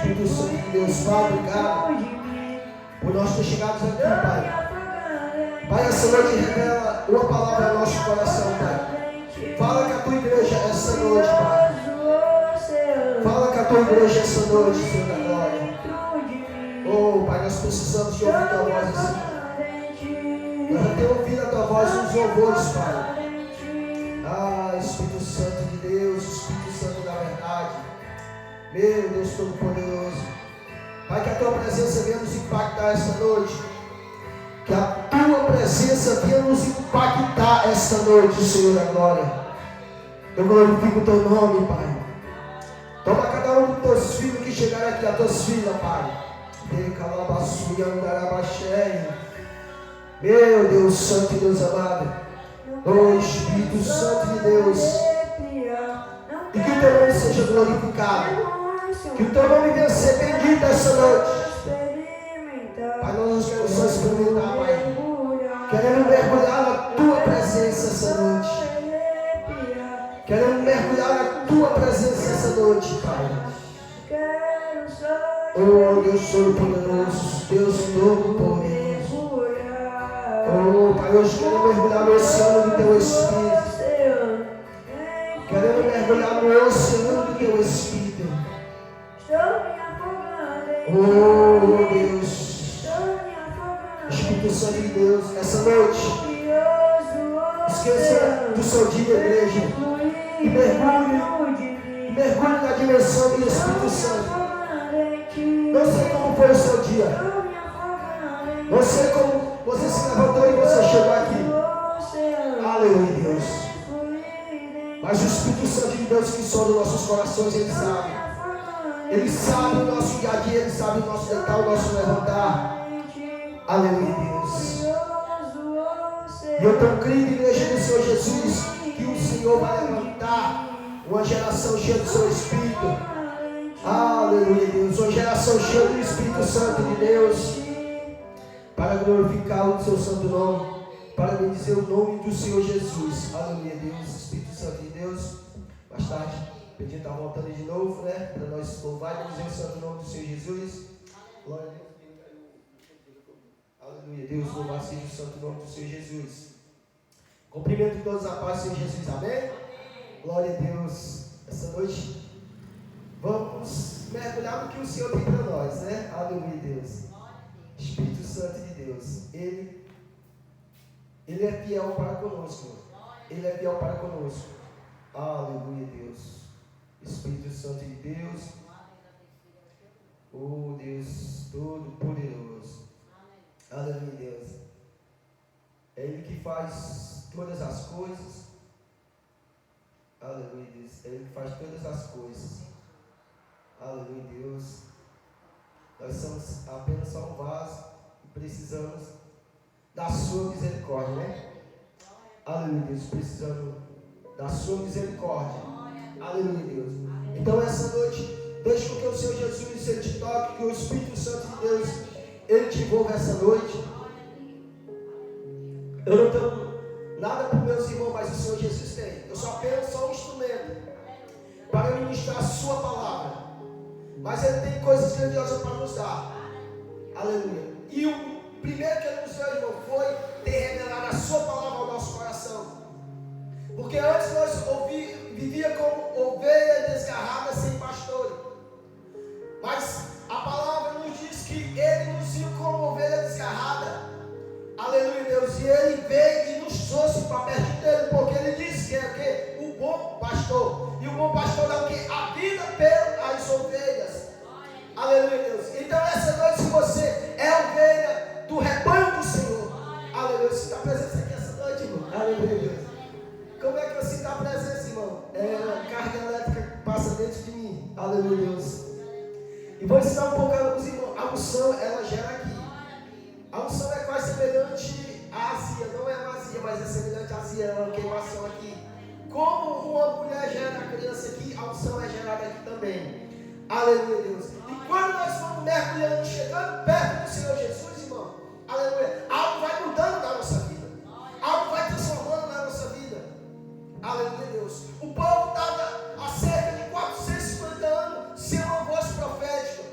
Espírito Santo de Deus, Pai, obrigado por nós ter chegado aqui, Pai. Pai, essa noite revela uma palavra ao nosso coração, Pai. Fala com a tua igreja essa noite, Pai. Fala com a tua igreja essa noite, Senhor da glória. Oh, Pai, nós precisamos de ouvir a tua voz assim. Nós já temos ouvido a tua voz nos louvores, Pai. Ah, Espírito Santo de Deus, Espírito Santo da verdade. Meu Deus Todo-Poderoso. Pai, que a tua presença venha nos impactar esta noite. Que a tua presença venha nos impactar esta noite, Senhor da glória. Eu glorifico o teu nome, Pai. Toma cada um dos teus filhos que chegaram aqui, as tuas filhas, Pai. Meu Deus Santo e Deus amado. Oh Espírito Santo de Deus. E que o teu nome seja glorificado. Que o teu nome venha ser bendito essa noite. Pai, nós queremos só experimentar, Pai. Queremos mergulhar na tua presença essa noite. Queremos mergulhar na tua presença essa noite, Pai. Oh Deus Todo-Poderoso, Deus Todo-Poderoso. Oh Pai, hoje queremos mergulhar no oceano do teu Espírito. Queremos mergulhar no oceano do teu Espírito. Oh Deus, Espírito Santo de Deus, essa noite, esqueça do seu dia, igreja, e mergulhe na dimensão do Espírito Santo. Não sei como foi o seu dia, não sei como você se levantou e você chegou aqui. Aleluia, Deus. Mas o Espírito Santo de Deus que sonda nossos corações, Ele sabe. Ele sabe o nosso dia a dia, Ele sabe o nosso deitar, o nosso levantar. Aleluia, Deus. E eu estou crendo, igreja do Senhor Jesus, que o Senhor vai levantar uma geração cheia do seu Espírito. Aleluia, Deus. Uma geração cheia do Espírito Santo de Deus. Para glorificar o seu santo nome. Para bendizer o nome do Senhor Jesus. Aleluia, Deus. Espírito Santo de Deus. Mais tarde. Pedinho está voltando de novo, né? Para nós louvar e dizer o santo nome do Senhor Jesus. Glória a Deus. Aleluia. Deus, louvar seja o santo nome do Senhor Jesus. Cumprimento todos a paz do Senhor Jesus. Amém? Glória a Deus. Essa noite vamos mergulhar no que o Senhor tem para nós, né? Aleluia, Deus. Espírito Santo de Deus. Ele é fiel para conosco. Ele é fiel para conosco. Aleluia, Deus. Espírito Santo de Deus, oh Deus Todo-Poderoso, aleluia, Deus. É Ele que faz todas as coisas, aleluia, Deus. É Ele que faz todas as coisas, aleluia, Deus. Nós somos apenas só um vaso e precisamos da sua misericórdia, né? Aleluia, Deus. Precisamos da sua misericórdia. Aleluia, Deus. Então essa noite, deixe que o Senhor Jesus Ele te toque, que o Espírito Santo de Deus Ele te envolva essa noite. Eu não tenho nada para meus irmãos, mas o Senhor Jesus tem. Eu sou apenas só um instrumento para ministrar a sua palavra. Mas Ele tem coisas grandiosas para nos dar. Aleluia. E o primeiro que Ele nos deu, irmão, foi ter revelado a sua palavra ao nosso coração. Porque antes nós vivia como ovelha desgarrada sem pastor. Mas a palavra nos diz que Ele nos viu como ovelha desgarrada. Aleluia, Deus. E Ele veio e nos trouxe para perto dele. Porque Ele disse que é o quê? O bom pastor. E o bom pastor dá o quê? A vida pelas ovelhas. Aleluia, Deus. Então essa noite, se você é ovelha do rebanho do Senhor. Aleluia. Você está presente aqui essa noite, irmão. Aleluia, Deus. Como é que eu sinto a presença, irmão? É a carga elétrica que passa dentro de mim. Aleluia, Deus. E vou ensinar um pouco a os irmãos. A unção, ela gera aqui. A unção é quase semelhante à azia. Não é vazia, mas é semelhante à azia. É uma queimação aqui. Como uma mulher gera a criança aqui, a unção é gerada aqui também. Aleluia, Deus. E quando nós vamos mergulhando, chegando perto do Senhor Jesus, irmão, aleluia, algo vai mudando na nossa vida. Algo vai transformando na nossa vida. Aleluia, Deus. O povo estava há cerca de 450 anos sem uma voz profética.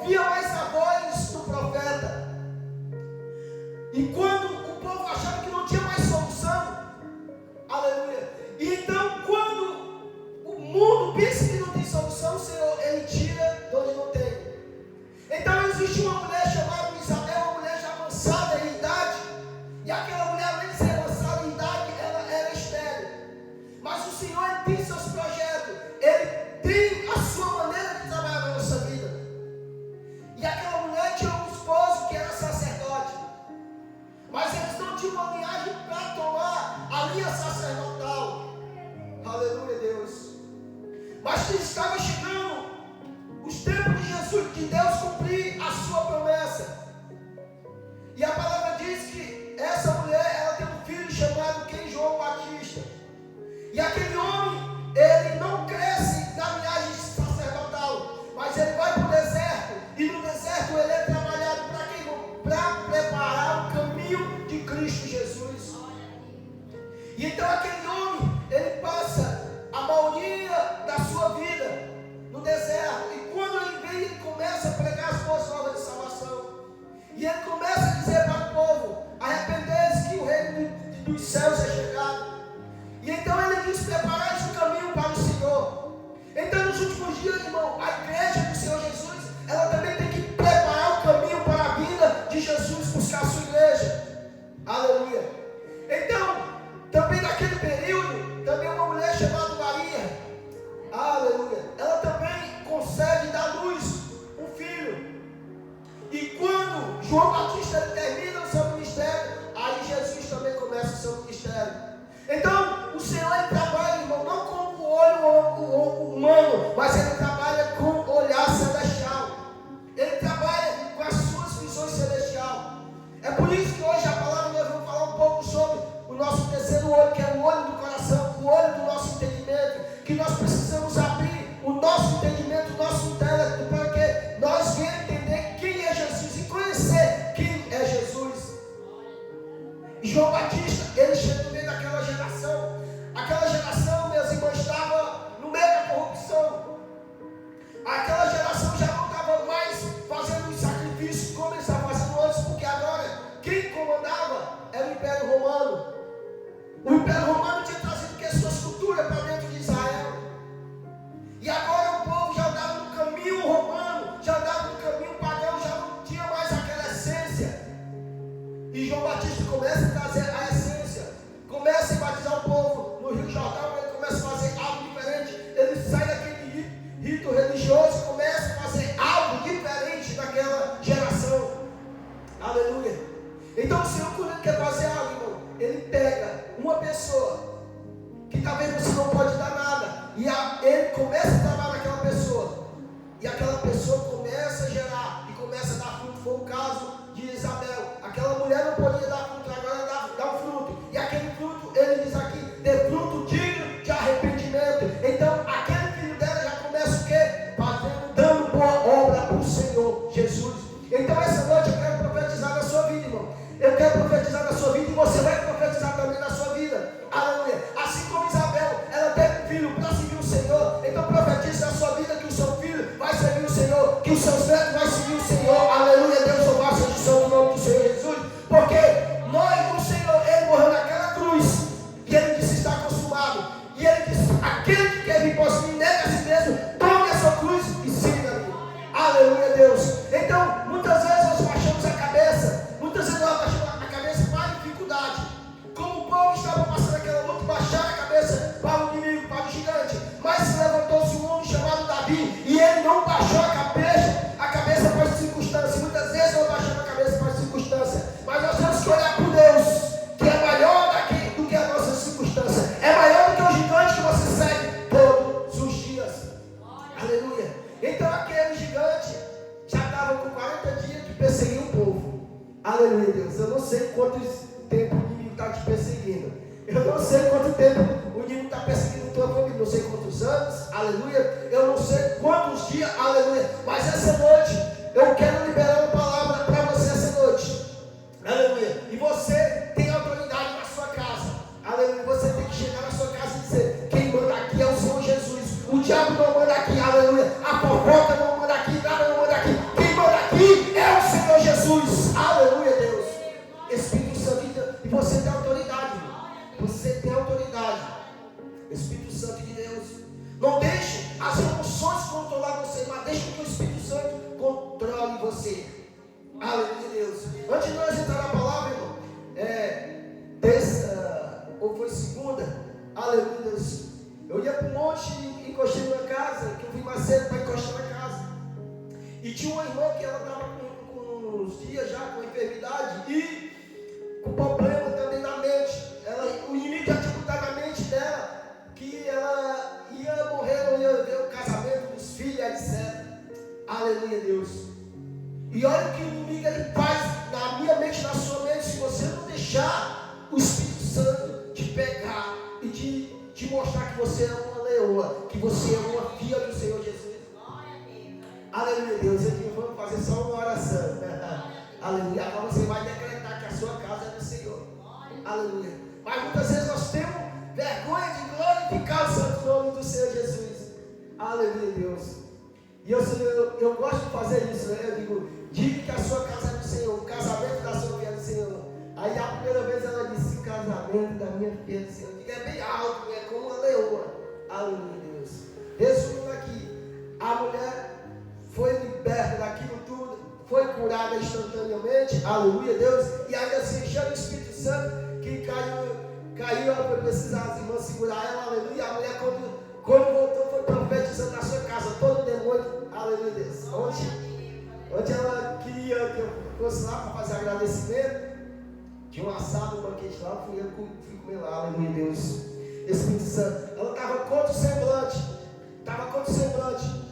ouvia mais a voz do profeta. E quando o povo achava que não tinha mais solução, aleluia. E então, quando o mundo pensa que não tem solução, o Senhor, Ele tira de onde não tem. Então, existe uma mulher chamada Isabel, uma mulher já avançada em idade. E aquela mulher, além de ser avançada em idade, ela era estéril. Mas o Senhor, Ele tem seus projetos. Ele tem a sua maneira de trabalhar na nossa vida. E aquela mulher tinha um esposo que era sacerdote. Mas eles não tinham uma linhagem para tomar a linha sacerdotal. Aleluia, Deus. Mas estava chegando os tempos de Jesus, de Deus cumprir a sua promessa. E a palavra diz que essa mulher, ela tem um filho chamado João Batista. E aquele homem, ele não cresce na linhagem sacerdotal, mas ele vai para o deserto. E no deserto ele é trabalhado para quem? Para preparar o caminho de Cristo Jesus. E então aquele homem, ele passa a maioria da sua vida no deserto. E quando ele vem, ele começa a pregar as boas novas de salvação. E ele começa a dizer para o povo: arrependei-se que o reino dos céus é chegado. E então ele diz: preparai o caminho para o Senhor. Então nos últimos dias, irmão, a igreja do Senhor Jesus, ela também tem que preparar o caminho para a vinda de Jesus, buscar a sua igreja. Aleluia. Então, também naquele período, também uma mulher chamada Maria, aleluia, ela também consegue dar luz um filho. E quando João Batista termina o seu ministério, aí Jesus também começa o seu ministério. Então, o Senhor, ele trabalha, irmão, não com o olho humano, mas ele trabalha com o olhar celestial. Ele trabalha com as suas visões celestiais. É por isso que hoje a palavra nós vamos falar um pouco sobre o nosso terceiro olho, que é o olho do coração, o olho do nosso entendimento, que nós precisamos abrir o nosso entendimento, o nosso intelecto, para que nós venhamos entender quem é Jesus e conhecer quem é Jesus. E João Batista, ele chega no meio daquela geração. Aquela geração, meus irmãos, estava no meio da corrupção. Aquela geração já não estava mais fazendo os sacrifícios como eles estavam fazendo antes, porque agora quem comandava era o Império Romano. O Império Romano tinha trazido que sua cultura para dentro de Israel. E agora o povo já andava no caminho romano, já andava no caminho pagão, já não tinha mais aquela essência. E João Batista começa a trazer a essência, começa a batizar o povo no Rio Jordão. Ele começa a fazer algo diferente. Ele sai daquele rito religioso e começa a fazer algo diferente daquela geração. Aleluia. Então o Senhor, quando Ele quer fazer algo, irmão, Ele pega uma pessoa que talvez você não pode dar nada, e Ele começa a trabalhar naquela pessoa, e aquela pessoa começa a gerar e começa a dar fruto. Foi o caso de Isabel. Aquela mulher não podia dar fruto, agora ela dá um fruto. E aquele fruto, ele diz aqui, ter fruto digno de arrependimento. Então, aquele filho dela já começa o quê? Dando boa obra para o Senhor Jesus. Então, essa noite eu quero profetizar na sua vida, irmão. Eu quero profetizar na sua vida e você vai profetizar também na sua vida. Aleluia. Assim como Isabel, ela teve um filho para servir o Senhor. Então, profetize na sua vida que o seu filho vai servir o Senhor, que os seus netos vão servir o Senhor. Aleluia. Deus louvado seja o santo nome do Senhor Jesus. Porque o Senhor, Ele morreu naquela cruz. E Ele disse: está consumado. E Ele disse: aquele que quer vir após mim, nega a si mesmo, tome a sua cruz e siga-me. Aleluia, Deus. Então, muitas vezes nós baixamos a cabeça. Muitas vezes nós baixamos a cabeça para a dificuldade. Como o povo estava passando aquela luta, baixaram a cabeça para o inimigo, para o gigante. Mas levantou-se um homem chamado Davi. E ele não baixou a cabeça para as circunstâncias. Muitas vezes nós baixamos a cabeça para as circunstâncias. Mas nós temos que olhar para Deus, que é maior do que a nossa circunstância. É maior do que o gigante que você segue todos os dias. Aleluia. Então aquele gigante já estava com 40 dias que perseguia o povo. Aleluia, Deus. Eu não sei quantos tempo o inimigo está te perseguindo. Eu não sei quanto tempo o inimigo está perseguindo a tua família. Não sei quantos anos. Aleluia. Eu não sei quantos dias. Aleluia. Mas essa noite eu quero liberar uma palavra para você essa noite. Aleluia. E você tem autoridade na sua casa. Aleluia. Você tem que chegar na sua casa e dizer: quem manda aqui é o Senhor Jesus. O diabo não manda aqui. Aleluia. A fofoca não manda aqui. Nada não manda aqui. Quem manda segunda, aleluia, Deus. Eu ia para um monte e encostei numa casa, que eu vim mais cedo para encostar na casa. E tinha uma irmã que ela estava com uns dias já com enfermidade e com problema também na mente. O inimigo já tinha botado na mente dela que ela ia morrer, não ia ver o casamento dos filhos, etc. Aleluia, Deus. E olha o que o inimigo ele faz na minha mente, na sua mente, se você não deixar o Espírito Santo te pegar e te mostrar que você é uma leoa, que você é uma filha do Senhor Jesus. Aleluia, Deus. Então vamos fazer só uma oração. Aleluia. Agora você vai decretar que a sua casa é do Senhor. Aleluia. Mas muitas vezes nós temos vergonha de glorificar o santo nome do Senhor Jesus. Aleluia, Deus. E eu gosto de fazer isso, né? Eu diga que a sua casa é do Senhor, o casamento da sua filha é do Senhor. Aí a primeira vez ela disse, o casamento da minha filha é do Senhor. Eu digo, é bem alto, é como uma leoa. Aleluia, Deus. Resumindo aqui, a mulher foi liberta daquilo tudo, foi curada instantaneamente, aleluia, Deus, e ainda se encheu do Espírito Santo, que caiu, ela foi precisar as irmãs segurar ela, aleluia. A mulher, quando voltou, foi profetizando na sua casa, todo demônio, aleluia, Deus. Onde ela queria que eu fosse lá para fazer agradecimento, tinha um assado, um banquete lá, fui comer lá, aleluia, Deus. Espírito Santo, ela estava contra o semblante.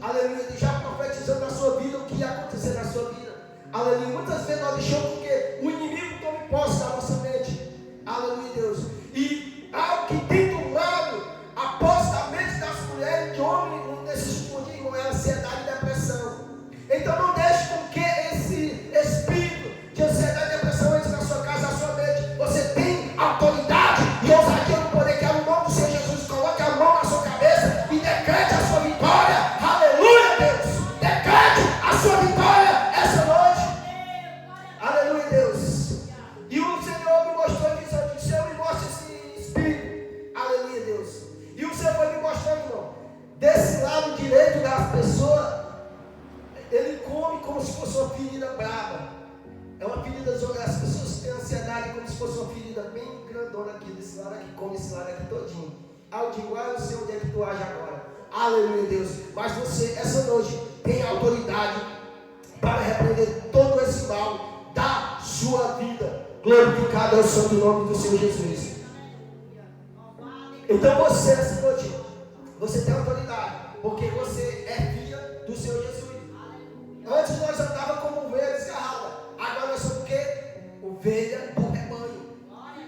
Aleluia, já profetizando na sua vida o que ia acontecer na sua vida. Aleluia, muitas vezes nós deixamos que o inimigo tome posse da nossa mente. Aleluia, Deus. E algo que tem tomado a posse da mente das mulheres e de homens nesses últimos dias, irmão, é ansiedade e depressão. Então não deixe com que esse espírito de ansiedade e depressão entre na sua casa, na sua mente. Você tem autoridade e ousadia no poder que é o nome do Senhor Jesus. Coloque a mão na sua cabeça e decrete a sua vitória. Aleluia, Deus. Decrete a sua vitória essa noite. Aleluia, Deus. E o Senhor me mostrou isso. Eu disse, Senhor, me mostra esse espírito. Aleluia, Deus. E o Senhor foi me mostrando, irmão, desse lado direito das pessoas, ele come como se fosse uma ferida brava. É uma ferida, as pessoas têm ansiedade como se fosse uma ferida bem grandona aqui, desse lado aqui, come esse lado aqui todinho. Eu digo, eu sei onde é que tu age agora. Aleluia, Deus. Mas você, essa noite, tem autoridade para repreender todo esse mal da sua vida. Glorificado é o santo nome do Senhor Jesus. Então você, essa noite, você tem autoridade, porque você é filha do Senhor Jesus. Antes nós andávamos como ovelha desgarrada. Agora nós somos o quê? Ovelha do rebanho.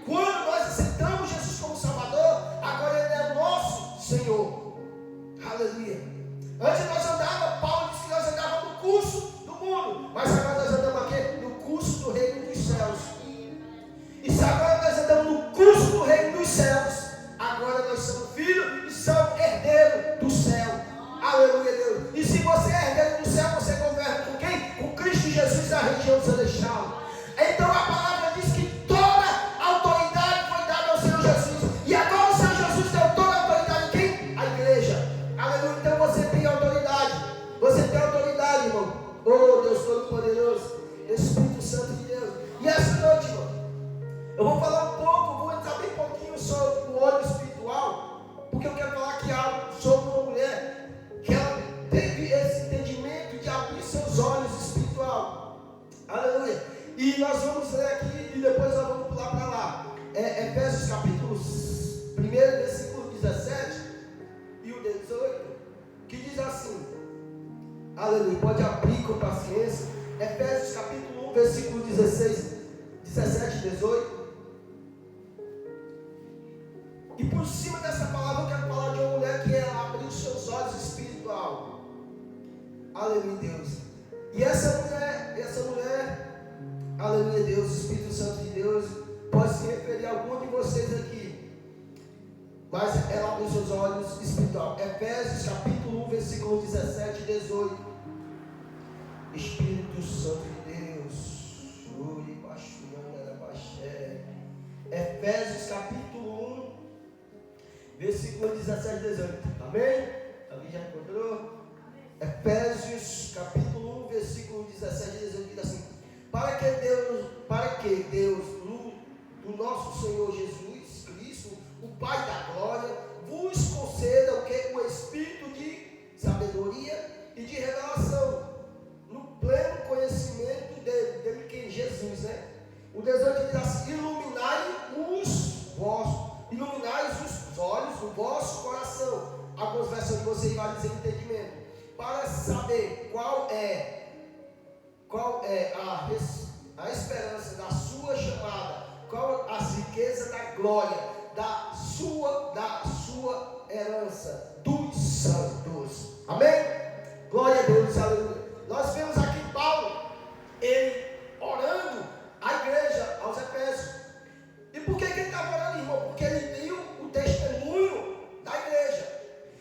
Quando nós aceitamos Jesus como Salvador, agora Ele é o nosso Senhor. Aleluia. Antes nós andávamos, Paulo disse que nós andávamos no curso do mundo, mas agora nós andamos aqui no curso do reino dos céus. E se agora nós andamos no curso do reino dos céus, agora nós somos filhos e somos herdeiros do céu. Aleluia, Deus. E se você é herdeiro do céu, você governa com quem? Com Cristo Jesus na região celestial. Então a palavra diz que toda a autoridade foi dada ao Senhor Jesus. E agora o Senhor Jesus deu toda a autoridade em quem? A igreja. Aleluia. Então você tem autoridade. Você tem autoridade, irmão. Oh, Deus Todo-Poderoso. Espírito Santo de Deus. E essa noite, irmão, eu vou falar um pouco, vou entrar bem pouquinho sobre o olho espiritual, porque eu quero falar aqui algo sobre uma mulher que ela teve esse entendimento de abrir seus olhos espiritual. Aleluia. E nós vamos ler aqui e depois nós vamos pular para lá. Efésios capítulo 1, versículo 17 e o 18, que diz assim. Aleluia. Pode abrir com paciência. Efésios capítulo 1, versículo 16, 17 e 18. E por cima dessa palavra eu quero falar de uma mulher que ela abriu seus olhos espiritual. Aleluia, Deus. E essa mulher, aleluia, Deus, Espírito Santo de Deus, pode se referir a algum de vocês aqui. Mas ela abriu seus olhos espiritual. Efésios capítulo 1, versículo 17 e 18. Espírito Santo de Deus. Efésios capítulo 1, versículo 17 e 18. Amém? Alguém já encontrou? Efésios capítulo 1, versículo 17 e 18 diz assim: para que Deus, do nosso Senhor Jesus Cristo, o Pai da glória, vos conceda o que? O espírito de sabedoria e de revelação, no pleno conhecimento dele que é Jesus, né? O 18 diz assim: iluminai os olhos do vosso coração. Algumas versões de vocês vai dizer entendimento, para saber qual é a esperança da sua chamada, qual as riquezas da glória, da sua herança dos santos. Amém? Glória a Deus, aleluia. Nós vemos aqui Paulo, ele orando a igreja aos Efésios. E por que ele estava orando, irmão? Porque ele viu o testemunho da igreja.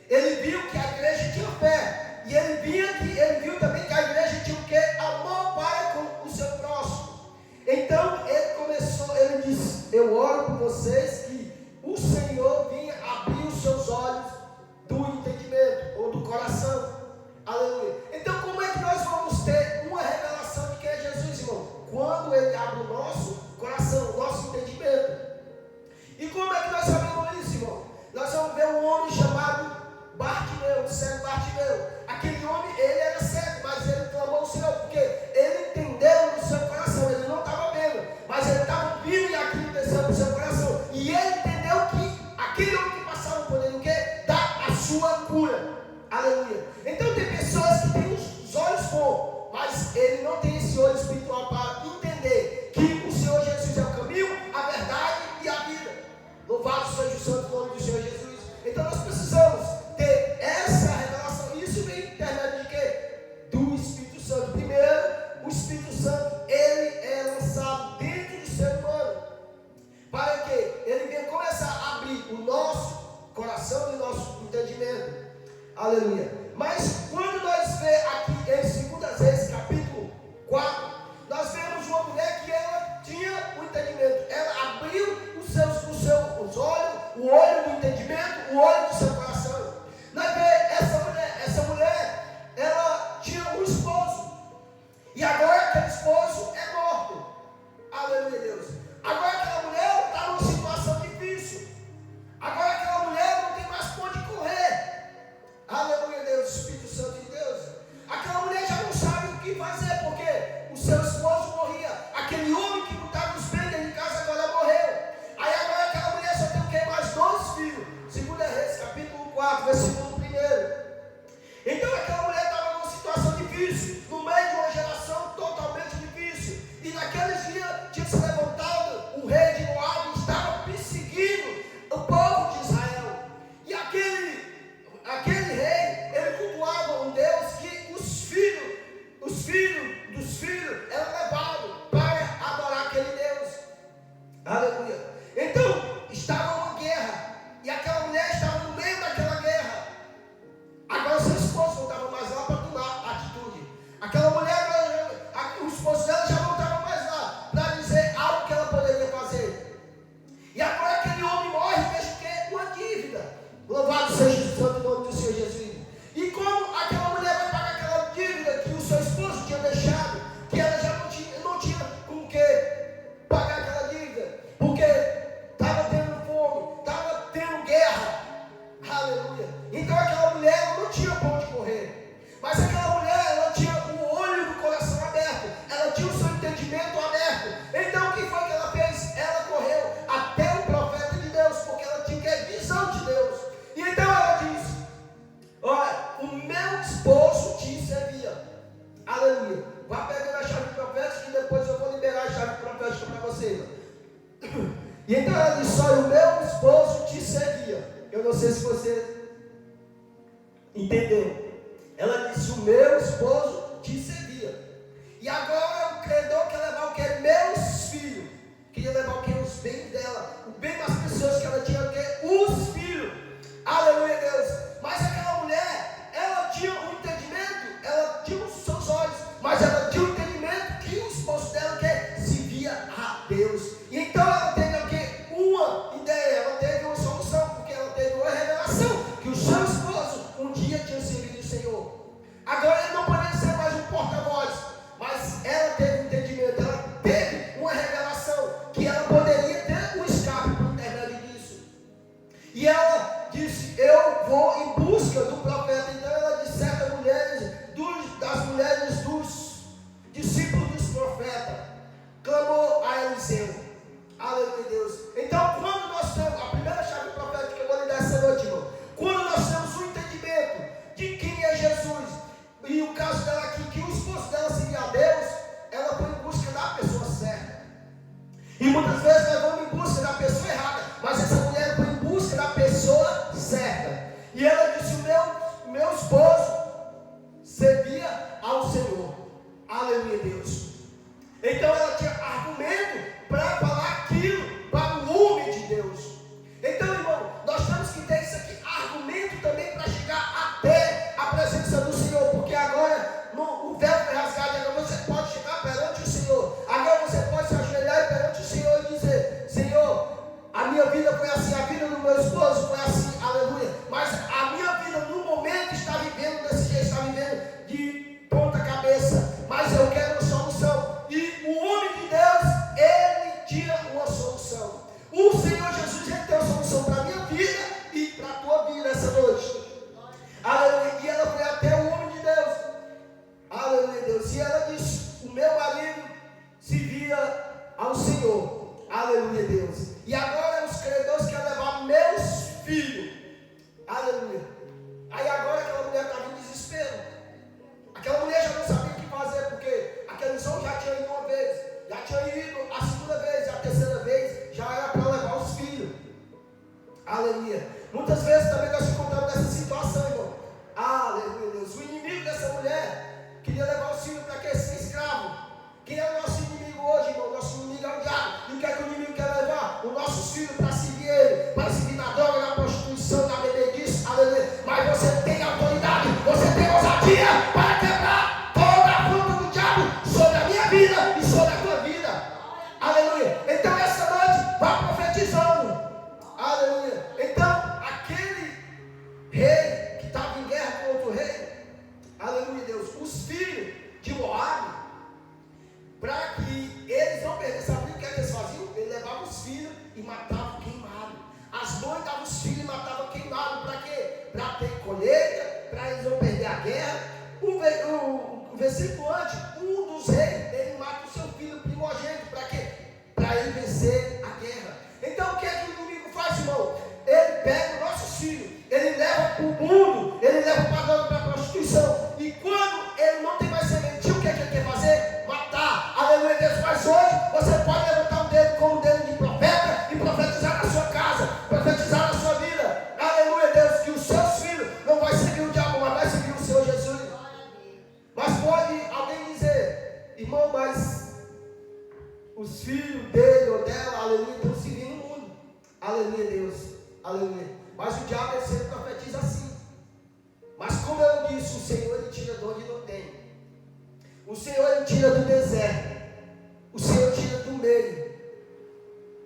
Ele viu que a igreja tinha fé. E ele viu também que a igreja tinha o quê? Amor para com o seu próximo. Então ele disse: eu oro por vocês que o Senhor venha abrir os seus olhos do entendimento ou do coração. Aleluia. Então como é que nós vamos ter uma revelação de quem é Jesus, irmão? Quando ele abre o nosso coração, o nosso entendimento. E como é que nós sabemos isso, irmão? Nós vamos ver um homem chamado Bartimeu, cego Bartimeu. Aquele homem, ele era cego, mas ele clamou ao Senhor, porque ele entendeu no seu coração. Ele não estava vendo, mas ele estava ouvindo e aquilo desceu no seu coração. E ele entendeu que aquele homem que passava por ele, o quê? Dá a sua cura. Aleluia. Então tem pessoas que têm os olhos bons, mas ele não tem esse olho espiritual para entender que o Senhor Jesus é o caminho, a verdade e a vida. Louvado seja o santo nome do Senhor Jesus. Então nós precisamos ter essa revelação. Isso vem intermédio de quê? Do Espírito Santo. Primeiro, o Espírito Santo, ele é lançado dentro do ser humano, para que ele venha começar a abrir o nosso coração e o nosso entendimento. Aleluia. Mas quando nós vemos aqui em 2 Reis, capítulo 4, nós vemos uma mulher que ela tinha o entendimento. Ela abriu os olhos, o olho do entendimento, o olho do seu coração. Nós vemos essa mulher, ela tinha um esposo. E agora aquele esposo é morto. Aleluia, Deus. Agora aquela mulher está numa situação difícil. Agora aquela mulher não tem mais por onde correr. Aleluia, Deus, Espírito Santo de Deus. Aquela mulher já não sabe o que fazer, porque o seu esposo morria. Aquele homem que botava os bens dentro de casa agora morreu. Aí agora aquela mulher só tem o quê? Mais 2 filhos. 2 Reis, capítulo 4, versículo 1. Então aquela mulher estava numa situação difícil, no meio de uma geração totalmente difícil. E naqueles dias tinha se levantado o rei de Moabe e estava perseguindo o povo de Israel. E aquele rei, ele cultuava um Deus que os filhos dos filhos eram levados para adorar aquele Deus. Aleluia. Então, estava uma guerra, e aquela mulher estava no meio daquela guerra. Agora seu esposo não estava mais lá para tomar atitude. Aquela mulher, o esposo dela já não estava mais lá para dizer algo que ela poderia fazer. E agora aquele homem morre e deixa o quê? Uma dívida. Louvado seja o santo nome do Senhor Jesus. E como aquela mulher vai pagar aquela dívida que o seu esposo tinha deixado, que ela já não tinha com o que pagar aquela dívida, porque estava tendo fome, estava tendo guerra. Aleluia. Então aquela mulher não tinha para onde correr. Mas aquela mulher, ela tinha o olho do coração aberto, ela tinha o seu entendimento aberto. Então o que foi que ela fez? Ela correu até o profeta de Deus, porque ela tinha visão de Deus. E então ela disse: olha, o meu esposo te servia. Aleluia. Vá pegando a chave profética e depois eu vou liberar a chave profética para você. E então ela disse: olha, o meu esposo te servia. Eu não sei se você entendeu. Ela disse: o meu esposo te servia. E agora o credor quer levar o que? Meus filhos. Queria levar o que? Os bens dela. O bem das pessoas que ela tinha o que? Os filhos. Aleluia, Deus. Mas aquela mulher, ela tinha um entendimento, ela tinha os seus olhos, mas ela tinha um entendimento que o esposo dela que se via a Deus. E então ela teve o que? Uma ideia, ela teve uma solução, porque ela teve uma revelação que o seu esposo um dia tinha servido o Senhor. Agora ele não poderia ser mais um porta-voz, mas ela muitas vezes nós vamos em busca da pessoa errada, mas essa mulher foi em busca da pessoa certa. E ela disse: o meu esposo servia ao Senhor. Aleluia, Deus. Então ela tinha argumento para falar aquilo para o homem de Deus. Então, irmão, nós temos que ter isso aqui, argumento também para chegar até a presença do Senhor, porque agora o véu foi rasgado, agora você pode chegar perante o Senhor, agora você pode se ajoelhar perante o Senhor e dizer: Senhor, a minha vida foi assim, a vida do meu esposo foi assim, aleluia, mas a minha vida no momento está vivendo desse jeito, está vivendo de ponta cabeça, mas eu quero uma solução. E o homem de Deus, ele tinha uma solução. O Senhor Jesus, ele tem uma solução para a minha vida e para a tua vida essa noite. Aleluia. E ela foi até o homem de Deus. Aleluia, Deus. E ela disse: o meu marido servia ao Senhor. Aleluia, Deus. E agora os credores querem levar meus filhos. Aleluia. Aí agora aquela mulher estava em desespero. Aquela mulher já não sabia o que fazer, porque aqueles homens já tinham ido uma vez, já tinham ido a segunda vez, a terceira vez, já era para levar os filhos. Aleluia. Muitas vezes também nós encontramos nessa situação, irmão. Aleluia, Deus. O inimigo dessa mulher queria levar os filhos para quê? Ser escravo. Quem é o nosso inimigo hoje, irmão? Nosso inimigo é o diabo. E o que é que o inimigo quer levar? Os nossos filhos para seguir ele, para seguir na droga, na prostituição, na bebedice. Aleluia. Mas você tem autoridade, você tem ousadia para quebrar toda a fruta do diabo sobre a minha vida e sobre a tua vida. Aleluia. Então essa noite vá profetizando. Aleluia. Então aquele rei que estava em guerra com outro rei, aleluia, Deus, os filhos de Moabe, para que eles não perdessem, sabe o que eles faziam? Eles levavam os filhos e matavam queimado. As mães davam os filhos e matavam queimado. Para quê? Para ter colheita, para eles não perder a guerra. O versículo antes, um dos reis, ele mata o seu filho primogênito. Para quê? Para ele vencer a guerra. Então o que é que o inimigo faz, irmão? Ele pega os nossos filhos, ele leva para o mundo, ele leva para a prostituição. E quando ele não tem mais semente, o que é que ele quer fazer? Matar. Aleluia, Deus. Mas hoje você pode levantar o dedo como o dedo de profeta e profetizar na sua casa, profetizar na sua vida. Aleluia, Deus. Que os seus filhos não vai seguir o diabo, mas vai seguir o Senhor Jesus. Mas pode alguém dizer: irmão, mas os filhos dele ou dela, aleluia, estão seguindo o mundo. Aleluia, Deus. Aleluia. Mas o diabo, ele sempre profetiza assim. Mas como eu disse, o Senhor, ele tira de onde não tem. O Senhor, ele tira do deserto. O Senhor tira do meio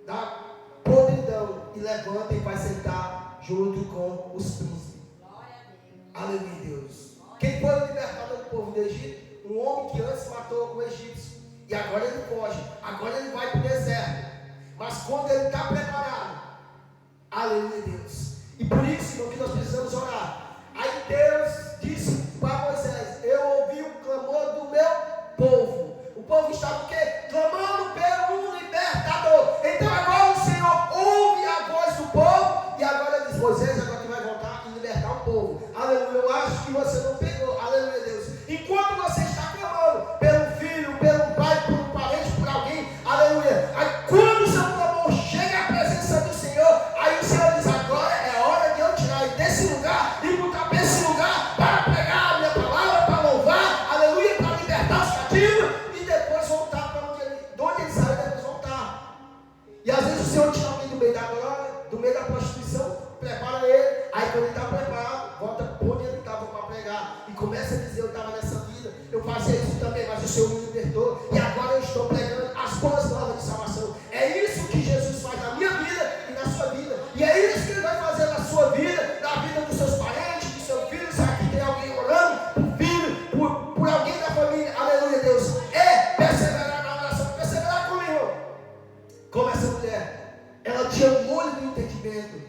da podridão e levanta e vai sentar junto com os príncipes. Aleluia, Deus. Quem foi o libertador do povo do Egito? Um homem que antes matou o egípcio. E agora ele foge. Agora ele vai para o deserto. Mas quando ele está preparado, aleluia, Deus. E por isso, irmão, que nós precisamos orar. Aí Deus disse para Moisés: eu ouvi o clamor do meu povo. O povo estava o quê? Clamando pelo libertador. Então agora o Senhor ouve a voz do povo. E agora ele diz: Moisés, agora tu vai voltar e libertar o povo. Aleluia. Eu acho que você não pegou. Aleluia, Deus. Enquanto você está clamando pelo filho, pelo pai, por um parente, por alguém, aleluia. Aí quando o seu clamor chega à presença do Senhor, aí o Senhor diz: agora é hora de eu tirar desse lugar e botar para esse lugar para pregar a minha palavra, para louvar, aleluia, para libertar os cativos e depois voltar para onde ele saiu, depois voltar. E às vezes o Senhor tira alguém do meio da glória, do meio da prostituição, prepara ele, aí quando ele está preparado, volta para onde ele estava para pregar e começa a dizer: eu estava nessa vida, eu fazia isso também, mas o Senhor me libertou e agora eu estou pregando as boas novas de salvação. É isso que Jesus faz na minha vida e na sua vida, e é isso que ele vai fazer na sua vida, na vida dos seus parentes, dos seus filhos. Aqui tem alguém orando por filho, por alguém da família, aleluia, Deus. É perseverar na oração. Perseverar como, irmão? Como essa mulher, ela tinha um olho do entendimento,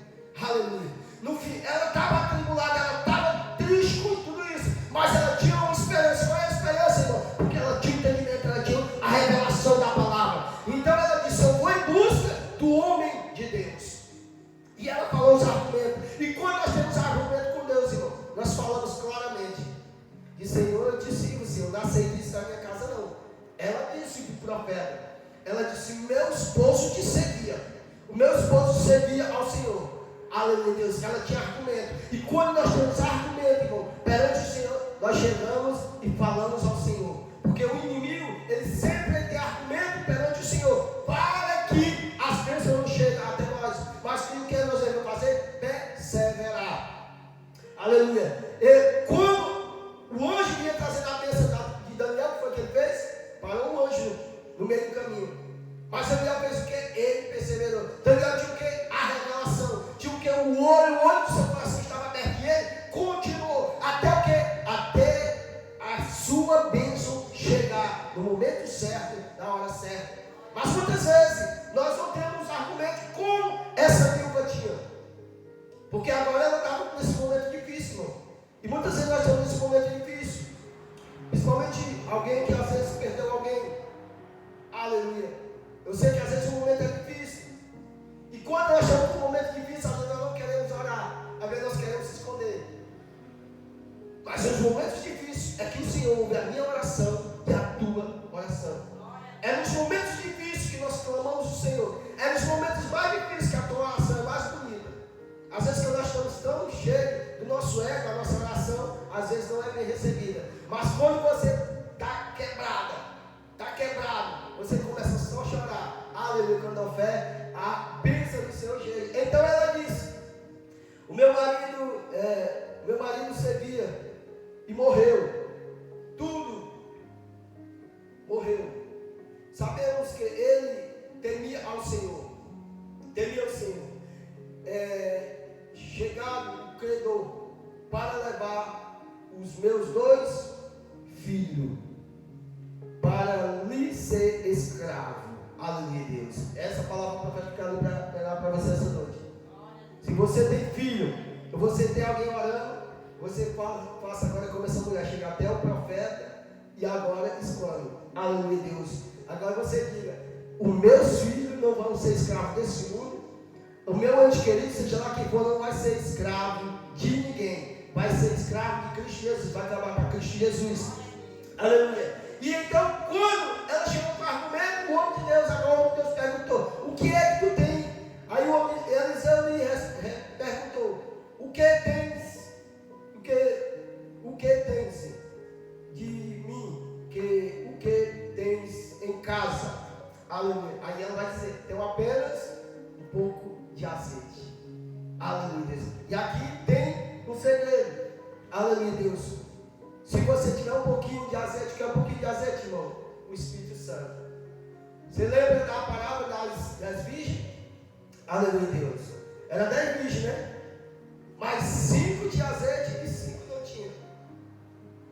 aleluia. No fim, ela estava atribulada, ela estava triste com tudo isso, mas ela tinha uma esperança. Qual é a esperança, irmão? Porque ela tinha entendimento, ela tinha a revelação da palavra. Então ela disse: eu vou em busca do homem de Deus. E ela falou os argumentos. E quando nós temos argumento com Deus, irmão, nós falamos claramente: e Senhor, eu te sigo, Senhor, não aceito isso na minha casa, não. Ela disse para o profeta. Ela disse: meu esposo te servia. O meu esposo servia ao Senhor. Aleluia, Deus. Ela tinha argumento. E quando nós temos argumento, irmão, perante o Senhor, nós chegamos e falamos ao Senhor. Porque o inimigo, ele sempre tem argumento perante o Senhor, para que as bênçãos não cheguem até nós. Mas o que nós devemos fazer? Perseverar. Aleluia. E quando o anjo vinha trazendo a bênção de Daniel, o que foi que ele fez? Parou um anjo no meio do caminho. Mas Daniel fez o que? Ele perseverou. Daniel tinha o que? A revelação. Tinha o que? O olho do seu coração estava aberto. E ele continuou. Até o que? Até a sua bênção chegar no momento certo, na hora certa. Mas muitas vezes nós não temos argumentos como essa viúva tinha. Porque agora ela estava nesse momento difícil, irmão. E muitas vezes nós estamos nesse momento difícil. Principalmente alguém que às vezes perdeu alguém. Aleluia. Eu sei que às vezes o momento é difícil. E quando nós estamos num momento difícil, às vezes nós não queremos orar. Às vezes nós queremos se esconder. Mas nos momentos difíceis é que o Senhor ouve a minha oração e a tua oração. É nos momentos difíceis que nós clamamos o Senhor. É nos momentos mais difíceis que a tua oração é mais bonita. Às vezes quando nós estamos tão cheios do nosso ego, a nossa oração, às vezes não é bem recebida. Mas quando você está quebrado, você começa só a chorar. Aleluia, quando a fé, a bênção do Senhor chega. Então ela disse: o meu marido servia e morreu. Tudo morreu. Sabemos que ele temia ao Senhor. Temia ao Senhor. Chegado o credor para levar os meus 2 filhos para lhe ser escravo. Aleluia, Deus. Essa palavra profética eu quero pegar para você essa noite. Se você tem filho, ou você tem alguém orando, você faça agora como essa mulher, chega até o profeta e agora exclame: aleluia, Deus. Agora você diga: os meus filhos não vão ser escravos desse mundo. O meu ente querido, seja lá quem for, não vai ser escravo de ninguém. Vai ser escravo de Cristo Jesus. Vai trabalhar para Cristo Jesus. Aleluia. E então, quando ela chegou com o argumento, o homem de Deus, agora o homem de Deus perguntou: o que é que tu tens? Aí o homem, Eliseu lhe perguntou: o que tens? O que tens de mim? O que tens em casa? Aleluia. Aí ela vai dizer: tenho apenas um pouco de azeite. Aleluia, Deus. E aqui tem um segredo. Aleluia, Deus. Se você tiver um pouquinho de azeite, que é um pouquinho de azeite, irmão? O Espírito Santo. Você lembra da parábola das virgens? Aleluia, Deus. Era 10 virgens, né? Mas 5 de azeite e 5 não tinham.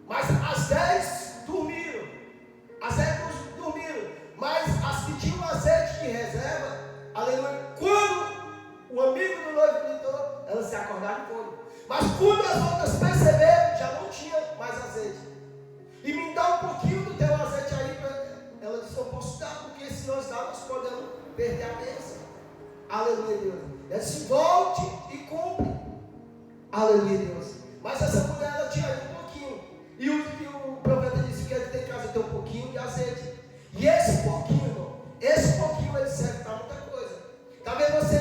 Mas as 10 dormiram. As 10 dormiram. Mas as que tinham azeite de reserva, aleluia, quando o amigo do noivo gritou, elas se acordaram e foram. Mas quando as outras perceberam, já não tinha mais azeite. E me dá um pouquinho do teu azeite aí. Ela disse: eu posso dar, porque se nós darmos, nós podemos perder a bênção. Aleluia, Deus. Ela disse: volte e compre. Aleluia, Deus. Mas essa mulher, ela tinha um pouquinho. E o profeta disse que ele tem que ter um pouquinho de azeite. E esse pouquinho, irmão, ele serve para muita coisa. Talvez você,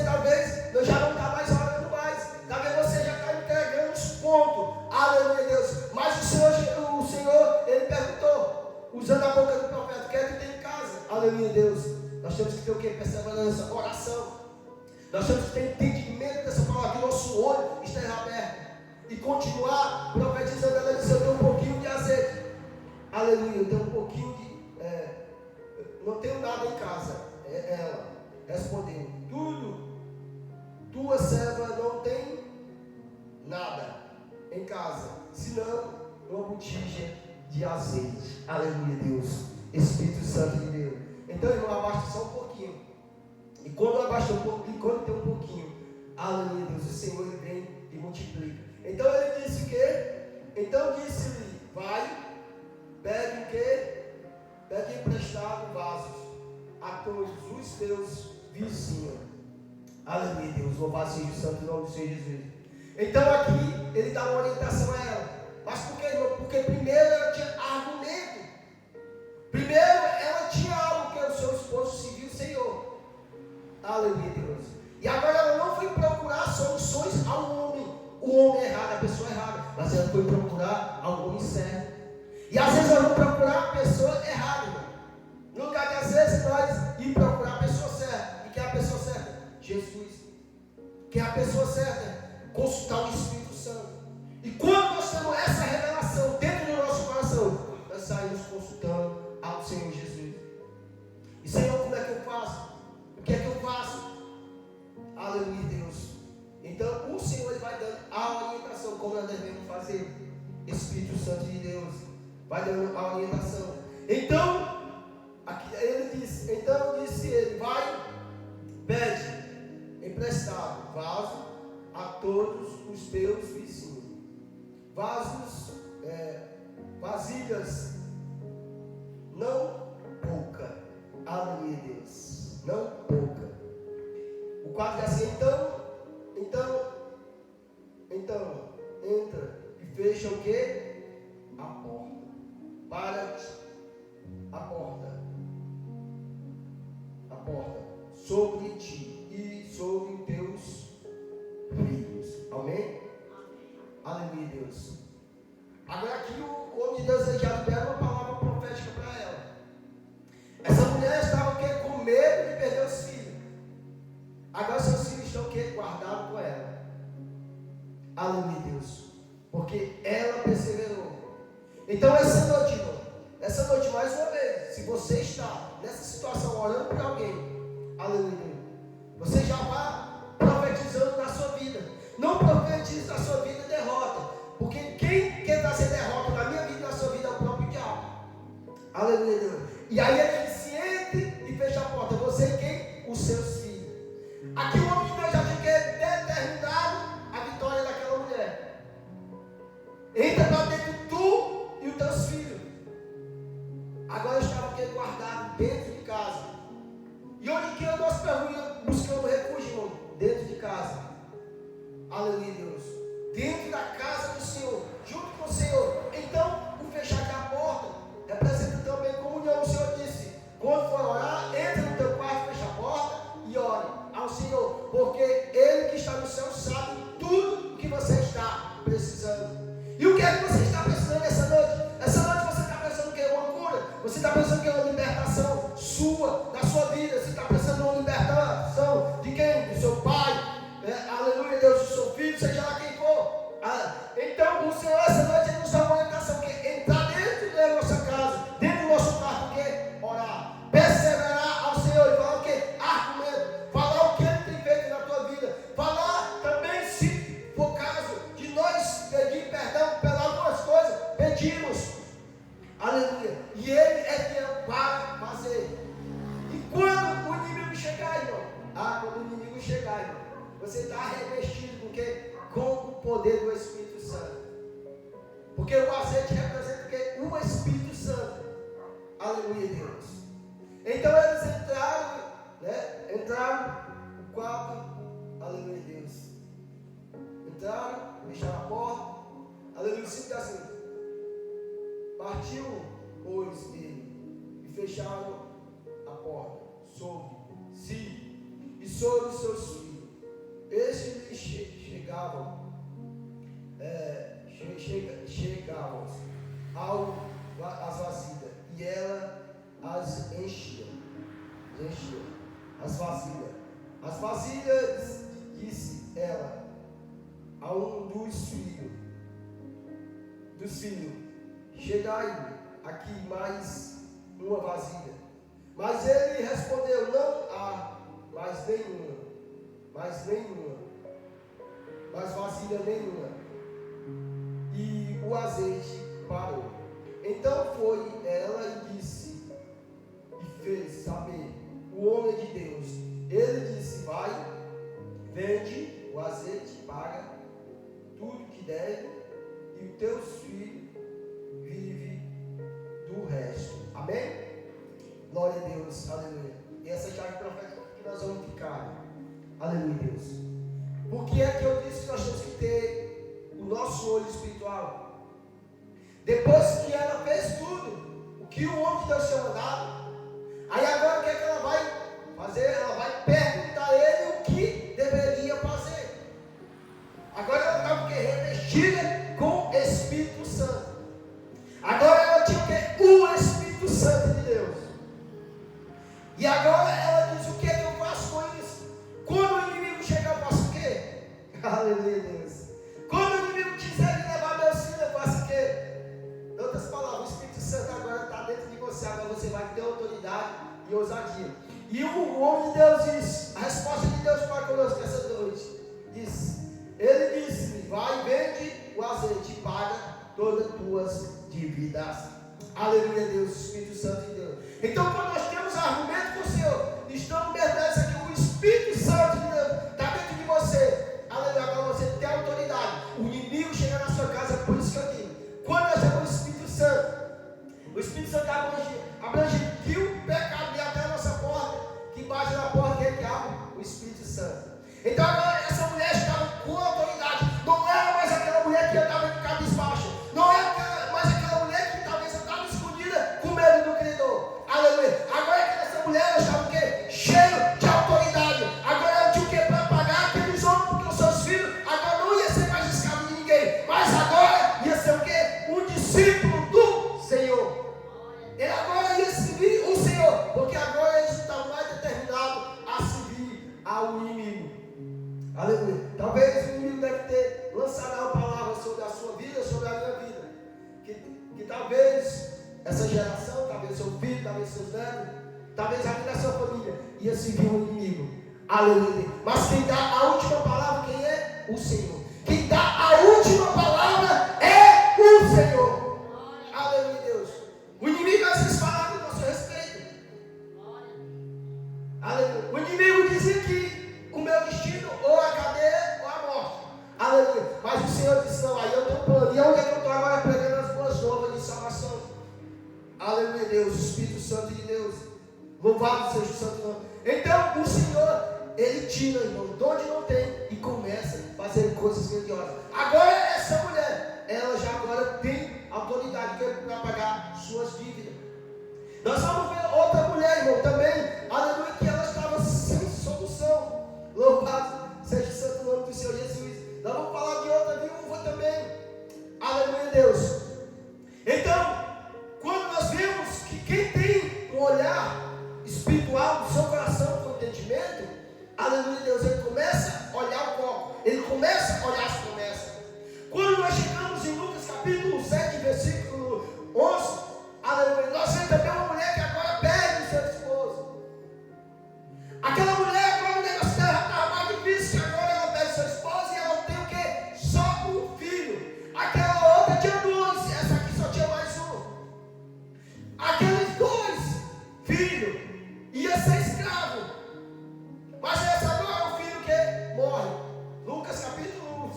já não está mais orando mais. Talvez você já está entregando os pontos. Aleluia, Deus. Mas o Senhor, ele perguntou, usando a boca do profeta: o que é que tem em casa? Aleluia, Deus. Nós temos que ter o que? Perseverança, oração. Nós temos que ter entendimento dessa palavra, que o nosso olho esteja aberto. E continuar profetizando. Ela disse: eu tenho um pouquinho de azeite. Aleluia, eu tenho um pouquinho de... não tenho nada em casa. Ela respondeu: tua serva não tem nada em casa, senão uma botija de azeite. Aleluia, Deus. Espírito Santo de Deus. Então, irmão, abaixa só um pouquinho. E quando abaixa um pouquinho, quando tem um pouquinho, aleluia, Deus, o Senhor ele vem e multiplica. Então ele disse o quê? Então disse-lhe: vai, pegue o quê? Pegue emprestado vasos a todos os teus vizinhos. Aleluia, Deus. Louvado seja o santo nome do Senhor Jesus. Então aqui ele dá uma orientação a ela. Mas por quê, irmão? Porque primeiro ela tinha argumento. Primeiro ela tinha algo que o seu esposo se Aleluia, Deus. E agora ela não foi procurar soluções ao homem, o homem errado, a pessoa errada, mas ela foi procurar ao homem certo. E às vezes nós vamos procurar a pessoa errada, irmão. No lugar de às vezes nós ir procurar a pessoa certa. E quem é a pessoa certa? Jesus. Quem é a pessoa certa? Consultar o Espírito Santo. E quando nós temos essa revelação dentro do nosso coração, nós saímos consultando ao Senhor Jesus. E Senhor, como é que eu faço? O que é que eu faço? Aleluia, Deus. Então o Senhor ele vai dando a orientação como nós devemos fazer. Espírito Santo de Deus vai dando a orientação. Então, aqui ele disse, ele, vai, pede emprestado vaso a todos os teus vizinhos. Vasilhas, não pouca. Aleluia, Deus. Não pouca. O 4 diz assim, então, entra e fecha o quê? A porta. Para a porta. A porta. Sobre ti e sobre os teus filhos. Amém? Aleluia, Deus. Agora aqui o homem de Deus já libera uma palavra profética para ela. Essa mulher estava com medo de perder os filhos. Agora seus filhos estão guardados com ela. Aleluia, Deus. Porque ela perseverou. Então essa noite, irmão, essa noite mais uma vez, se você está nessa situação orando por alguém, aleluia, você já vai profetizando na sua vida. Não profetize na sua vida derrota. Porque quem quer trazer derrota na minha vida e na sua vida é o próprio diabo. Aleluia, Deus. E aí ele disse, entre e fecha a porta. Você e quem? Os seus filhos. Aqui o homem de Deus já tinha determinado a vitória daquela mulher. Entra para dentro tu e os teus filhos. Agora estava guardado dentro de casa. E onde que nós buscamos refúgio, irmão? Dentro de casa. Aleluia, Deus. Dentro da casa do Senhor, junto com o Senhor. Então, o fechar da porta representa também comunhão. O Senhor disse: quando for orar, entre no teu quarto, fecha a porta e ore ao Senhor, porque Ele que está no céu sabe tudo o que você está precisando. E o que é que você está precisando essa noite? Essa noite você está pensando que é uma cura? Você está pensando que é uma libertação sua, da sua vida? Você está pensando em uma libertação de quem? Do seu pai? Aleluia, Deus, do seu filho, seja lá quem for. Então o Senhor essa noite ele nos dá uma orientação, que entrar dentro da nossa casa, dentro do nosso quarto, o que? Orar, perseverar ao Senhor e falar o que? Argumento, falar o que Ele tem feito na tua vida, falar também, se for caso de nós pedir perdão pelas algumas coisas, pedimos, aleluia, e Ele é quem vai fazer. E quando o inimigo chegar, irmão, quando o inimigo chegar, irmão, você está revestido com quê? Com o poder do Espírito Santo. Porque o azeite representa o quê? O Espírito Santo. Aleluia, Deus. Então eles entraram, entraram no quarto. Aleluia, Deus. Entraram, fecharam a porta. Aleluia, simples assim. Partiu, pois, ele e fecharam a porta sobre si e sobre os seus filhos. Estes chegavam às vasilhas, e ela as enchia. As vasilhas, disse ela a um dos filhos, chegai aqui mais uma vasilha. Mas ele respondeu, não há mais nenhuma, mais vasilha nenhuma. E o azeite parou. Então foi ela e disse, e fez saber o homem de Deus. Ele disse, vai, vende o azeite, paga tudo que deve, e os teus filhos vivem do resto. Amém? Glória a Deus, aleluia. E essa chave profética que nós vamos ficar. Aleluia, Deus. Por que é que eu disse que nós temos que ter o nosso olho espiritual? Depois que ela fez tudo o que o homem de Deus tinha mandado, aí agora o que é que ela vai fazer? Ela vai perguntar a ele Santo de Deus. E agora ela diz: o que é que eu faço com isso? Quando o inimigo chegar, eu faço o quê? Aleluia, Deus. Quando o inimigo quiser me levar meu filho, eu faço o quê? Em outras palavras, o Espírito Santo agora está dentro de você. Agora você vai ter autoridade e ousadia. E o homem de Deus diz, a resposta de Deus para conosco essa noite, ele disse: vai, vende o azeite e paga todas as tuas dívidas. Aleluia, Deus, Espírito Santo de Deus. Então, quando nós temos argumento com o Senhor, estamos mergulhados aqui, o Espírito Santo de Deus está dentro de você. Aleluia, agora você tem autoridade. O inimigo chega na sua casa, por isso que eu digo, quando nós temos o Espírito Santo abrange o pecado e até a nossa porta, que bate na porta, que é que abre o Espírito Santo. Então agora essa mulher estava com autoridade. Não era mais aquela mulher que andava de cabeça baixa. Não era mais aquela mulher que talvez andava escondida com medo do credor. Aleluia. Agora essa mulher ela estava o quê? Cheia de autoridade. Agora ela tinha o quê? Para pagar aqueles homens, porque os seus filhos agora não ia ser mais escravo de ninguém. Mas agora ia ser o quê? Um discípulo do Senhor. Ele agora ia servir o Senhor. Porque agora eles estavam mais determinados a servir ao inimigo. Aleluia. Talvez o inimigo deve ter lançado uma palavra sobre a sua vida, sobre a minha vida. Que talvez essa geração, talvez seu filho, talvez seus netos, talvez a vida da sua família ia seguir o inimigo. Aleluia. Mas quem dá a última palavra, quem é? O Senhor. Quem dá a última palavra é o Senhor. Aleluia, Deus. O inimigo às vezes falava do nosso respeito. Aleluia. O inimigo dizia que o meu destino ou a cadeia ou a morte. Aleluia. Mas o Senhor disse: não, aí eu tenho um plano. E onde é que eu estou agora pregando as boas novas de salvação? Aleluia, Deus, o Espírito Santo de Deus. Louvado seja o santo nome. Então o Senhor, Ele tira, irmão, de onde não tem, e começa a fazer coisas grandiosas. Agora essa mulher, ela já agora tem autoridade para pagar suas dívidas. Nós vamos ver outra mulher, irmão, também, aleluia, que ela estava sem solução. Louvado seja o santo nome do Senhor Jesus. Nós vamos falar de outra viúva também. Aleluia, Deus. Então, quando nós vemos que quem tem um olhar espiritual do seu coração com entendimento, aleluia, Deus, ele começa a olhar o copo, ele começa a olhar as promessas. Quando nós chegamos em Lucas capítulo 7, versículo 11, aleluia, nós vemos também uma mulher que agora perde o seu esposo. Aquela mulher, agora o negócio dela estava mais difícil, agora ela perde seu esposo e ela tem o quê? Só um filho. Aquela outra tinha dois, essa aqui só tinha mais um. Aqueles dois filhos ia ser escravo. Mas essa agora é o filho que morre. Lucas capítulo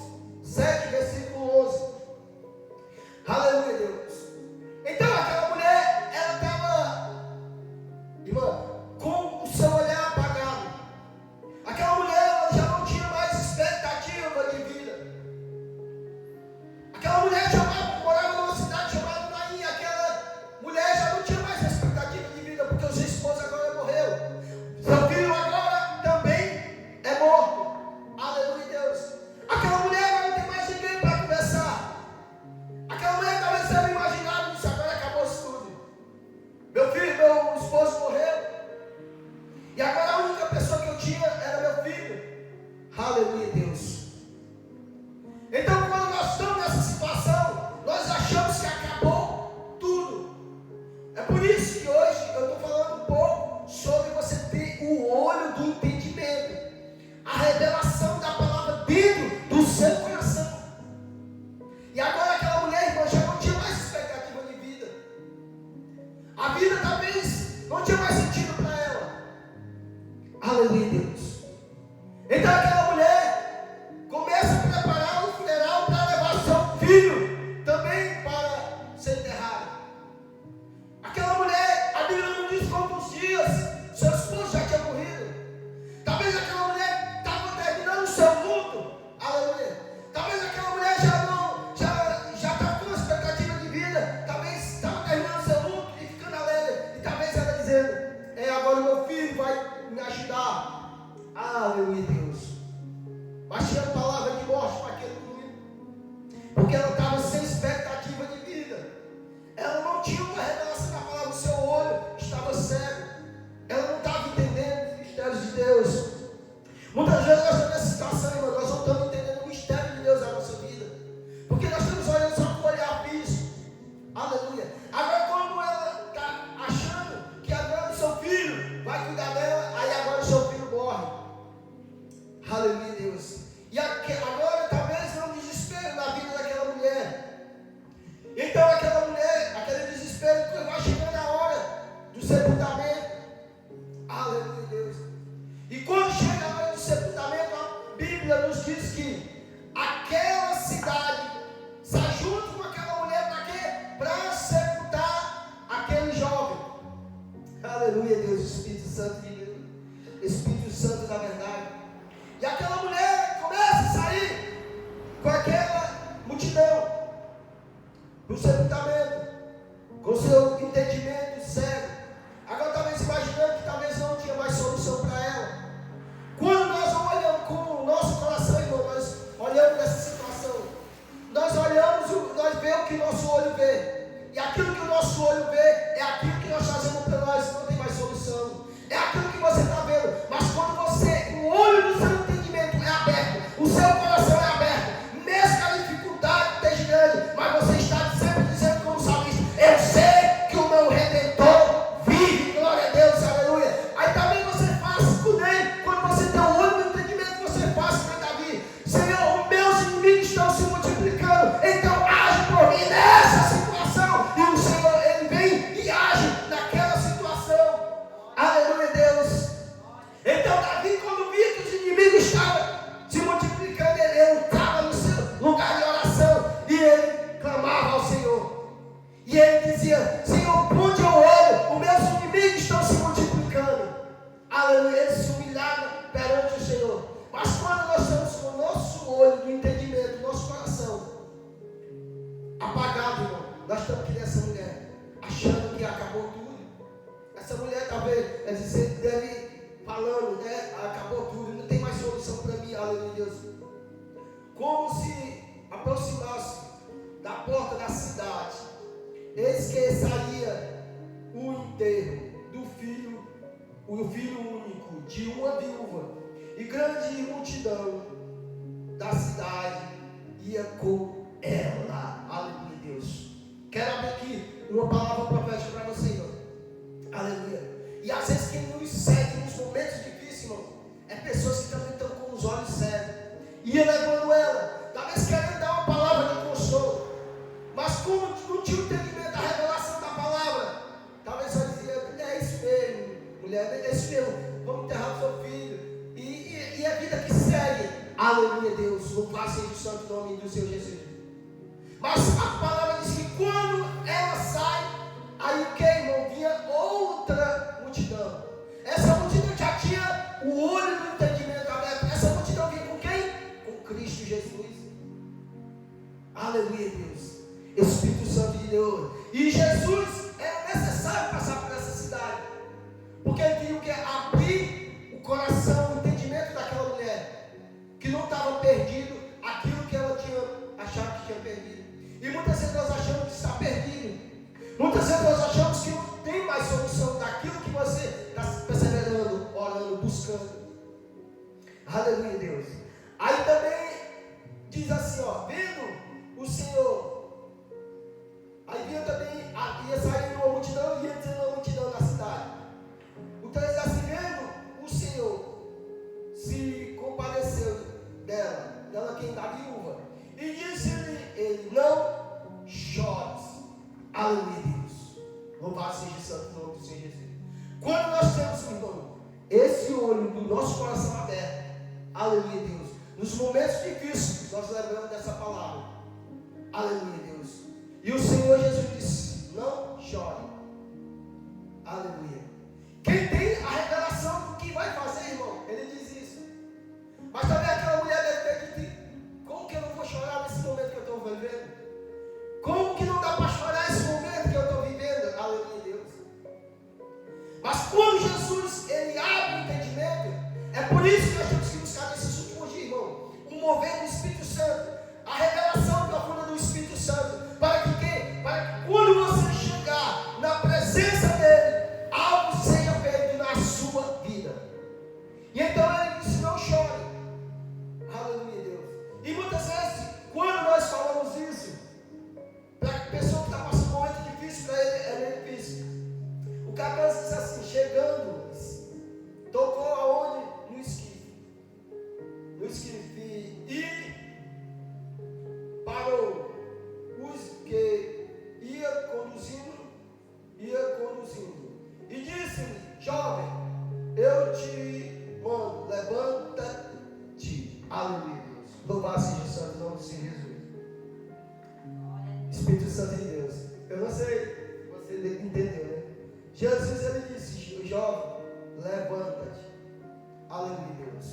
7, versículo 11. Aleluia, Deus. Então aquela mulher, ela estava, irmã, com o seu olhar apagado. Aquela mulher, ela já não tinha mais expectativa de vida. Aquela mulher morava numa cidade chamada Naim. Aquela mulher já não tinha mais expectativa de vida, porque o seu esposo agora morreu. Seu filho agora também é morto. Aleluia, Deus. Aquela mulher agora não tem mais ninguém para conversar. Aquela mulher talvez tenha imaginado isso, agora acabou tudo. Meu filho, meu esposo morreu. E agora a única pessoa que eu tinha era meu filho. Aleluia, Deus. Então quando nós estamos nessa situação, nós achamos que acabou tudo. É por isso que hoje eu estou falando um pouco sobre você ter o olho do entendimento, a revelação da palavra dentro do seu coração. E agora aquela mulher, irmã, já não tinha mais expectativa de vida. A vida talvez não tinha mais sentido para ela. Aleluia, Deus. Então aquela mulher começa a preparar um funeral para levar seu filho também para ser enterrado. Aquela mulher, a Bíblia não diz quantos dias seu esposo já tinha morrido. Talvez aquela mulher estava terminando o seu luto. Aleluia. Talvez aquela mulher já estava com uma expectativa de vida. Talvez estava terminando o seu luto e ficando alegre. E talvez ela dizendo: agora o meu filho vai me ajudar. Aleluia, Deus. Mas tinha palavra de morte para aquele menino, porque ela estava sem expectativa de vida. Ela não tinha uma revelação da palavra. O seu olho sepultamento. Aleluia, Deus. E quando chega a hora do sepultamento, a Bíblia nos diz que aquela cidade se junta com aquela mulher para quê? Para sepultar aquele jovem. Aleluia, Deus, Espírito Santo de Deus, Espírito Santo da verdade. E aquela mulher começa a sair com aquela multidão para o sepultamento, com seu entendimento cego. Agora talvez imaginando que talvez não tinha mais solução para ela. Quando nós olhamos com o nosso coração, irmão, nós olhamos essa situação, nós olhamos, nós vemos o que o nosso olho vê. E aquilo que o nosso olho vê é aquilo que nós fazemos para nós, não tem mais solução. É aquilo que você está vendo. Mas quando o olho do seu entendimento é aberto, o seu coração é aberto, mesmo que a dificuldade esteja grande, mas você está sempre dizendo como salmista: eu sei que o meu Redentor vive, glória a Deus, aleluia. Aí também você faz com ele, quando você tem o olho do entendimento, você faz com Davi: Senhor, os meus inimigos estão se multiplicando, então age por mim nessa situação. E o Senhor, ele vem e age naquela situação. Aleluia, Deus. Então Davi, quando via que os inimigos estavam se multiplicando, ele estava no seu lugar de oração e ele clamava ao Senhor. E ele dizia: Senhor, por onde eu olho, os meus inimigos estão se multiplicando. Aleluia, ele se humilhava perante o Senhor. Mas quando nós estamos com o nosso olho do entendimento, nosso coração apagado, irmão, nós estamos aqui nessa mulher, achando que acabou tudo. Essa mulher talvez deve falando, né? Acabou tudo, não tem mais solução para mim, aleluia, Deus. Como se aproximasse da porta da cidade, eis que saía o enterro do filho, o filho único de uma viúva, e grande multidão da cidade ia com ela. Aleluia, Deus. Quero abrir aqui uma palavra profética para você, irmão. Aleluia. E às vezes quem nos segue nos momentos difíceis, irmão, é pessoas que também estão com os olhos cegos. Ia levando ela, talvez querendo dar uma palavra de consolo, mas como não tinha o entendimento da revelação da palavra, talvez só dizia: é isso mesmo, mulher, é isso mesmo, vamos enterrar o seu filho. E a vida que segue. Aleluia, Deus. Louvado seja o santo nome do Senhor Jesus. Mas a palavra diz que quando ela sai, aí o que, irmão? Vinha outra multidão. Essa multidão já tinha o olho do entendimento aberto. Essa multidão vinha com quem? Com Cristo Jesus. Aleluia, Deus. Espírito Santo de Deus. E Jesus era necessário passar por essa cidade, porque ele tinha que abrir o coração, o entendimento daquela mulher, que não estava perdido aquilo que ela tinha achado que tinha perdido. E muitas vezes nós achamos que está perdido. Muitas vezes nós achamos que não tem mais solução daquilo que você está perseverando, orando, buscando. Aleluia, Deus. Aí também diz assim, ó: vendo o Senhor. Aí vinha também, ia sair uma multidão, ia dizer uma multidão da cidade. Então ele está assim: vendo o Senhor, se compadeceu dela quem está viúva. E disse-lhe ele: não chores. Aleluia, Deus. Louvado seja o santo nome do Senhor Jesus. Quando nós temos, irmão, esse olho do nosso coração aberto, aleluia, Deus, nos momentos difíceis, nós lembramos dessa palavra. Aleluia, Deus. E o Senhor Jesus disse: não chore. Aleluia. Quem tem a revelação do que vai fazer, irmão, ele diz isso. Mas também aquela mulher deve ter dito: como que eu não vou chorar nesse momento que eu estou vivendo? Como que não dá para chorar esse momento que eu estou vivendo? Aleluia, Deus. Mas quando Jesus, ele abre o entendimento, é por isso que nós temos que buscar nesses últimos dias, irmão, o mover do Espírito Santo, a revelação profunda do Espírito Santo, para que quê? Para que quando você chegar na presença dele, algo seja feito na sua vida. E então ele disse: não chore. Aleluia, Deus. E muitas vezes, quando nós falamos isso, para a pessoa que está passando um momento difícil, para ele é difícil. O cara diz assim: chegando, tocou aonde? No esquife. No esquife. E parou. Os que ia conduzindo. E jovem, levanta-te. Aleluia, Deus.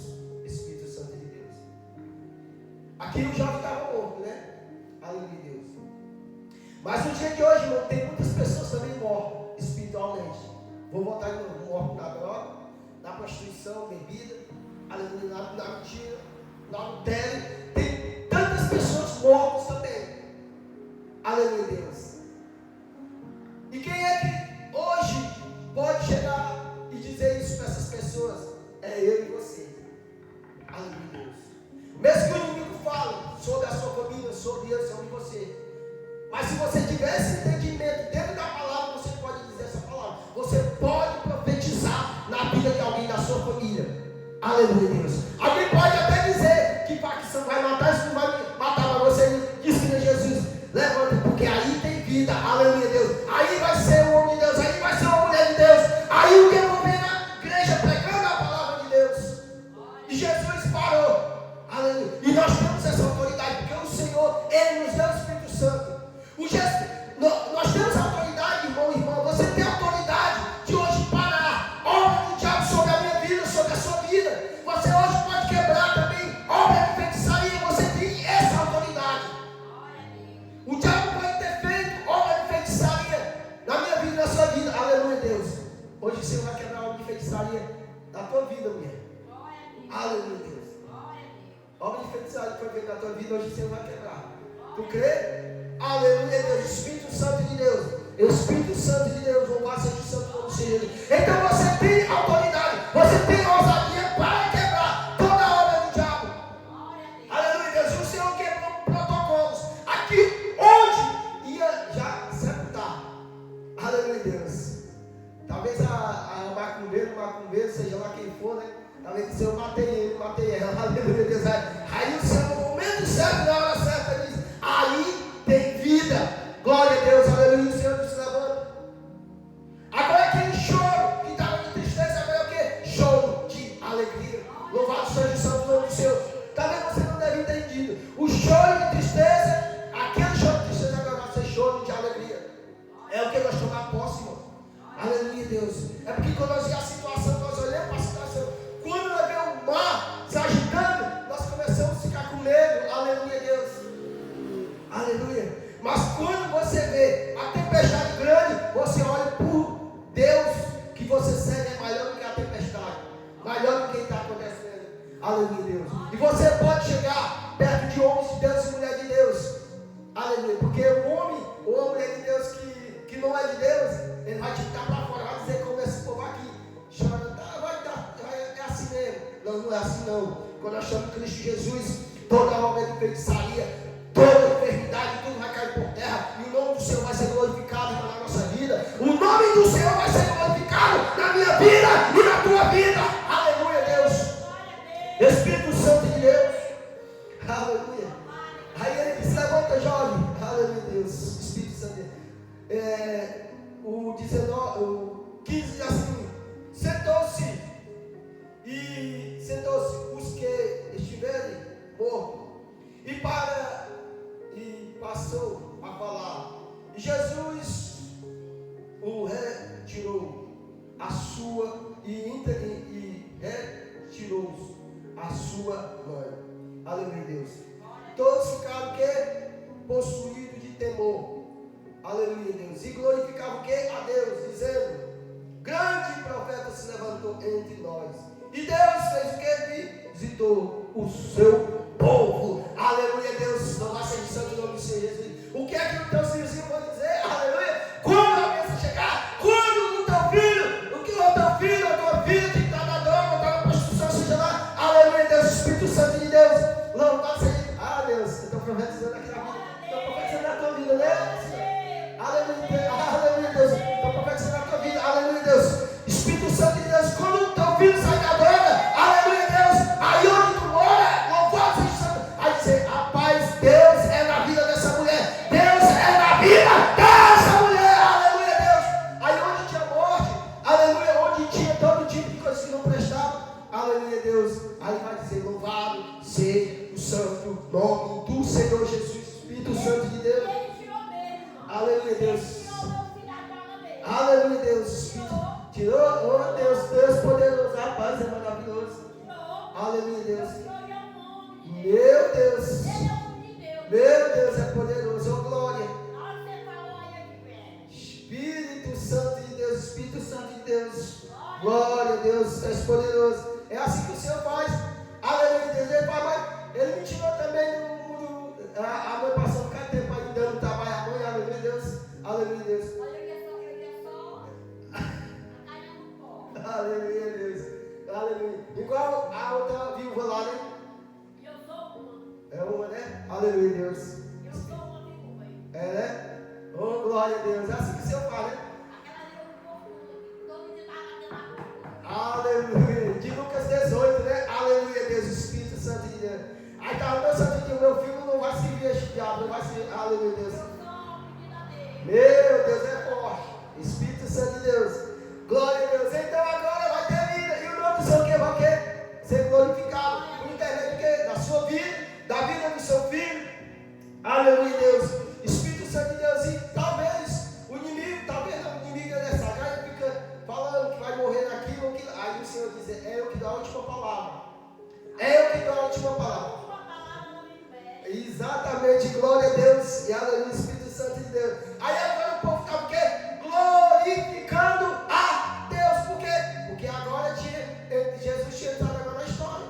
Espírito Santo de Deus. Aqui o jovem estava morto, né? Aleluia, Deus. Mas no dia de hoje, irmão, tem muitas pessoas também mortas espiritualmente. Vou voltar de novo. Morto na droga, na prostituição, bebida, aleluia, na mentira, no adultério. Tem tantas pessoas mortas também. Aleluia, Deus. E quem é que hoje pode chegar e dizer isso para essas pessoas? É eu e você. Aleluia, Deus. Mesmo que o inimigo fale sobre a sua família, sobre eu, sobre você. Mas se você tiver esse entendimento dentro da palavra, você pode dizer essa palavra. Você pode profetizar na vida de alguém da sua família. Aleluia, Deus. Alguém pode até dizer que facção vai matar, isso não vai matar, mas você diz que é Jesus. Levanta, porque aí tem vida. Aleluia, Deus. Aí vai ser o homem de Deus, aí vai ser uma mulher de Deus. Aí o que eu vou ver na igreja pregando a palavra de Deus. E Jesus parou. Aleluia. E nós temos essa autoridade, porque o Senhor, Ele nos deu o Espírito Santo. Nós temos autoridade, irmão e irmã. Você tem autoridade de hoje parar obra do diabo sobre a minha vida, sobre a sua vida. Você hoje pode quebrar também obra de feitiçaria. Você tem essa autoridade. O diabo pode ter feito obra de feitiçaria na minha vida e na sua vida. Aleluia, Deus. Hoje o Senhor vai quebrar obra de feitiçaria na tua vida, mulher. Aleluia, Deus. Obra de feitiçaria que foi feita na tua vida, hoje o Senhor vai quebrar. Tu crê? Aleluia, Deus. Espírito Santo de Deus. Espírito Santo de Deus. Louvado seja o santo nome do Senhor. Então você tem autoridade. Você tem ousadia para quebrar toda a obra do diabo. Aleluia, Deus. E o Senhor quebrou protocolos. Aqui onde ia já sepultar. Aleluia, Deus. Talvez a macumbeiro, seja lá quem for, né? Talvez o Senhor matei ela. Aleluia, Deus. Aí o Senhor, no momento certo, na hora certa, diz: aí tem vida. Glória a Deus, aleluia. O Senhor nos levanta. Agora aquele choro que estava de tristeza, agora é o quê? Choro de alegria. Louvado seja o santo nome do Senhor. Talvez você não deve ter entendido. O choro de tristeza, aquele choro de tristeza agora vai ser choro de alegria. É o que nós tomamos posse, irmão. Aleluia, Deus. É porque quando nós vemos a situação, nós olhamos para a situação. Quando nós vemos o mar se agitando, nós começamos a ficar com medo. Aleluia, Deus. Aleluia. Mas quando você vê a tempestade grande, você olha por Deus que você segue é maior do que a tempestade, maior do que está acontecendo. Aleluia, Deus. E você pode chegar perto de homens de Deus e mulher de Deus. Aleluia. Porque o homem ou a mulher de Deus que não é de Deus, ele vai te dar para fora, vai dizer como esse povo aqui chora, é assim mesmo. Não é assim não. Quando nós chamamos Cristo Jesus, toda obra de feitiçaria, toda enfermidade, tudo vai cair por terra. E o nome do Senhor vai ser glorificado na nossa vida. O nome do Senhor vai ser glorificado na minha vida e na tua vida. Aleluia, Deus. Espírito Santo de Deus. Aleluia. Aí ele diz: levanta, jovem. Aleluia, Deus. Espírito Santo de Deus. O 15 diz assim: sentou-se os que estiverem mortos. E passou a falar. E Jesus o retirou a sua e retirou a sua mãe. Aleluia, Deus. Todos ficaram o quê? Possuídos de temor. Aleluia, Deus. E glorificavam o quê? A Deus, dizendo: grande profeta se levantou entre nós. E Deus fez o quê? Visitou o seu povo. Aleluia, Deus. Louvado seja o santo nome do Senhor Jesus. O que é que o teu vizinho pode dizer? Aleluia. Quando a bênção chegar, quando o teu filho, o que o teu filho, a tua filha que está na droga, está na prostituição, seja lá. Aleluia, Deus. Espírito Santo de Deus. Louvado seja. Ah, Deus. Eu estou profetizando aqui na vida. Estou profetizando na tua vida, né? Aleluia. Aleluia, Deus. Estou profetizando na tua vida. Aleluia, Deus. Espírito Santo de Deus. Quando o teu filho sai da droga, aleluia, Deus. Aí onde tu mora, louvado seja o santo. Aí dizer: rapaz, Deus é na vida dessa mulher. Deus é na vida dessa mulher. Aleluia, Deus. Aí onde tinha morte, aleluia, onde tinha todo tipo de coisa que não prestava, aleluia, Deus. Aí vai dizer: louvado seja o santo nome do Senhor Jesus. Espírito Santo de Deus. Aleluia, Deus. Aleluia, Deus. Tirou. Oh, Deus, Deus poderoso. Rapaz, é maravilhoso. Aleluia, Deus. Meu Deus. Meu Deus, é poderoso. Oh, glória. Espírito Santo de Deus, Espírito Santo de Deus. Glória a Deus, és poderoso. É assim que o Senhor faz. Aleluia, Deus. Ele faz, mas Ele me tirou também do mundo. A mãe passou um tempo aí dando trabalho à mãe. Aleluia, Deus. Aleluia, Deus. Aleluia, Deus. Aleluia. Igual a outra viúva lá, né? Eu sou uma. É uma, né? Aleluia, Deus. Eu sou uma viúva. É, né? Oh, glória a Deus. É assim que o Senhor faz, né? Aleluia. De Lucas 18, né? Aleluia, Deus. Espírito Santo de Deus. Aí estava pensando que o meu filho não vai servir a este diabo. Não vai servir. Aleluia, Deus. Meu Deus, é forte. Espírito Santo de Deus. Glória a Deus. Então agora vai ter vida. E o nome do Senhor que vai quê? Ser glorificado. Por intermédio de quê? Da sua vida, da vida do seu filho. Aleluia, Deus. Espírito Santo de Deus. E talvez o inimigo, talvez o inimigo dessa cara fica falando que vai morrer naquilo. Que... Aí o Senhor diz, é eu que dou a última palavra. É eu que dou a última palavra. Exatamente. Glória a Deus. E aleluia, Espírito Santo de Deus. Aí agora o povo está o quê? Glorificando a Deus. Por quê? Porque agora Jesus tinha entrado agora na história.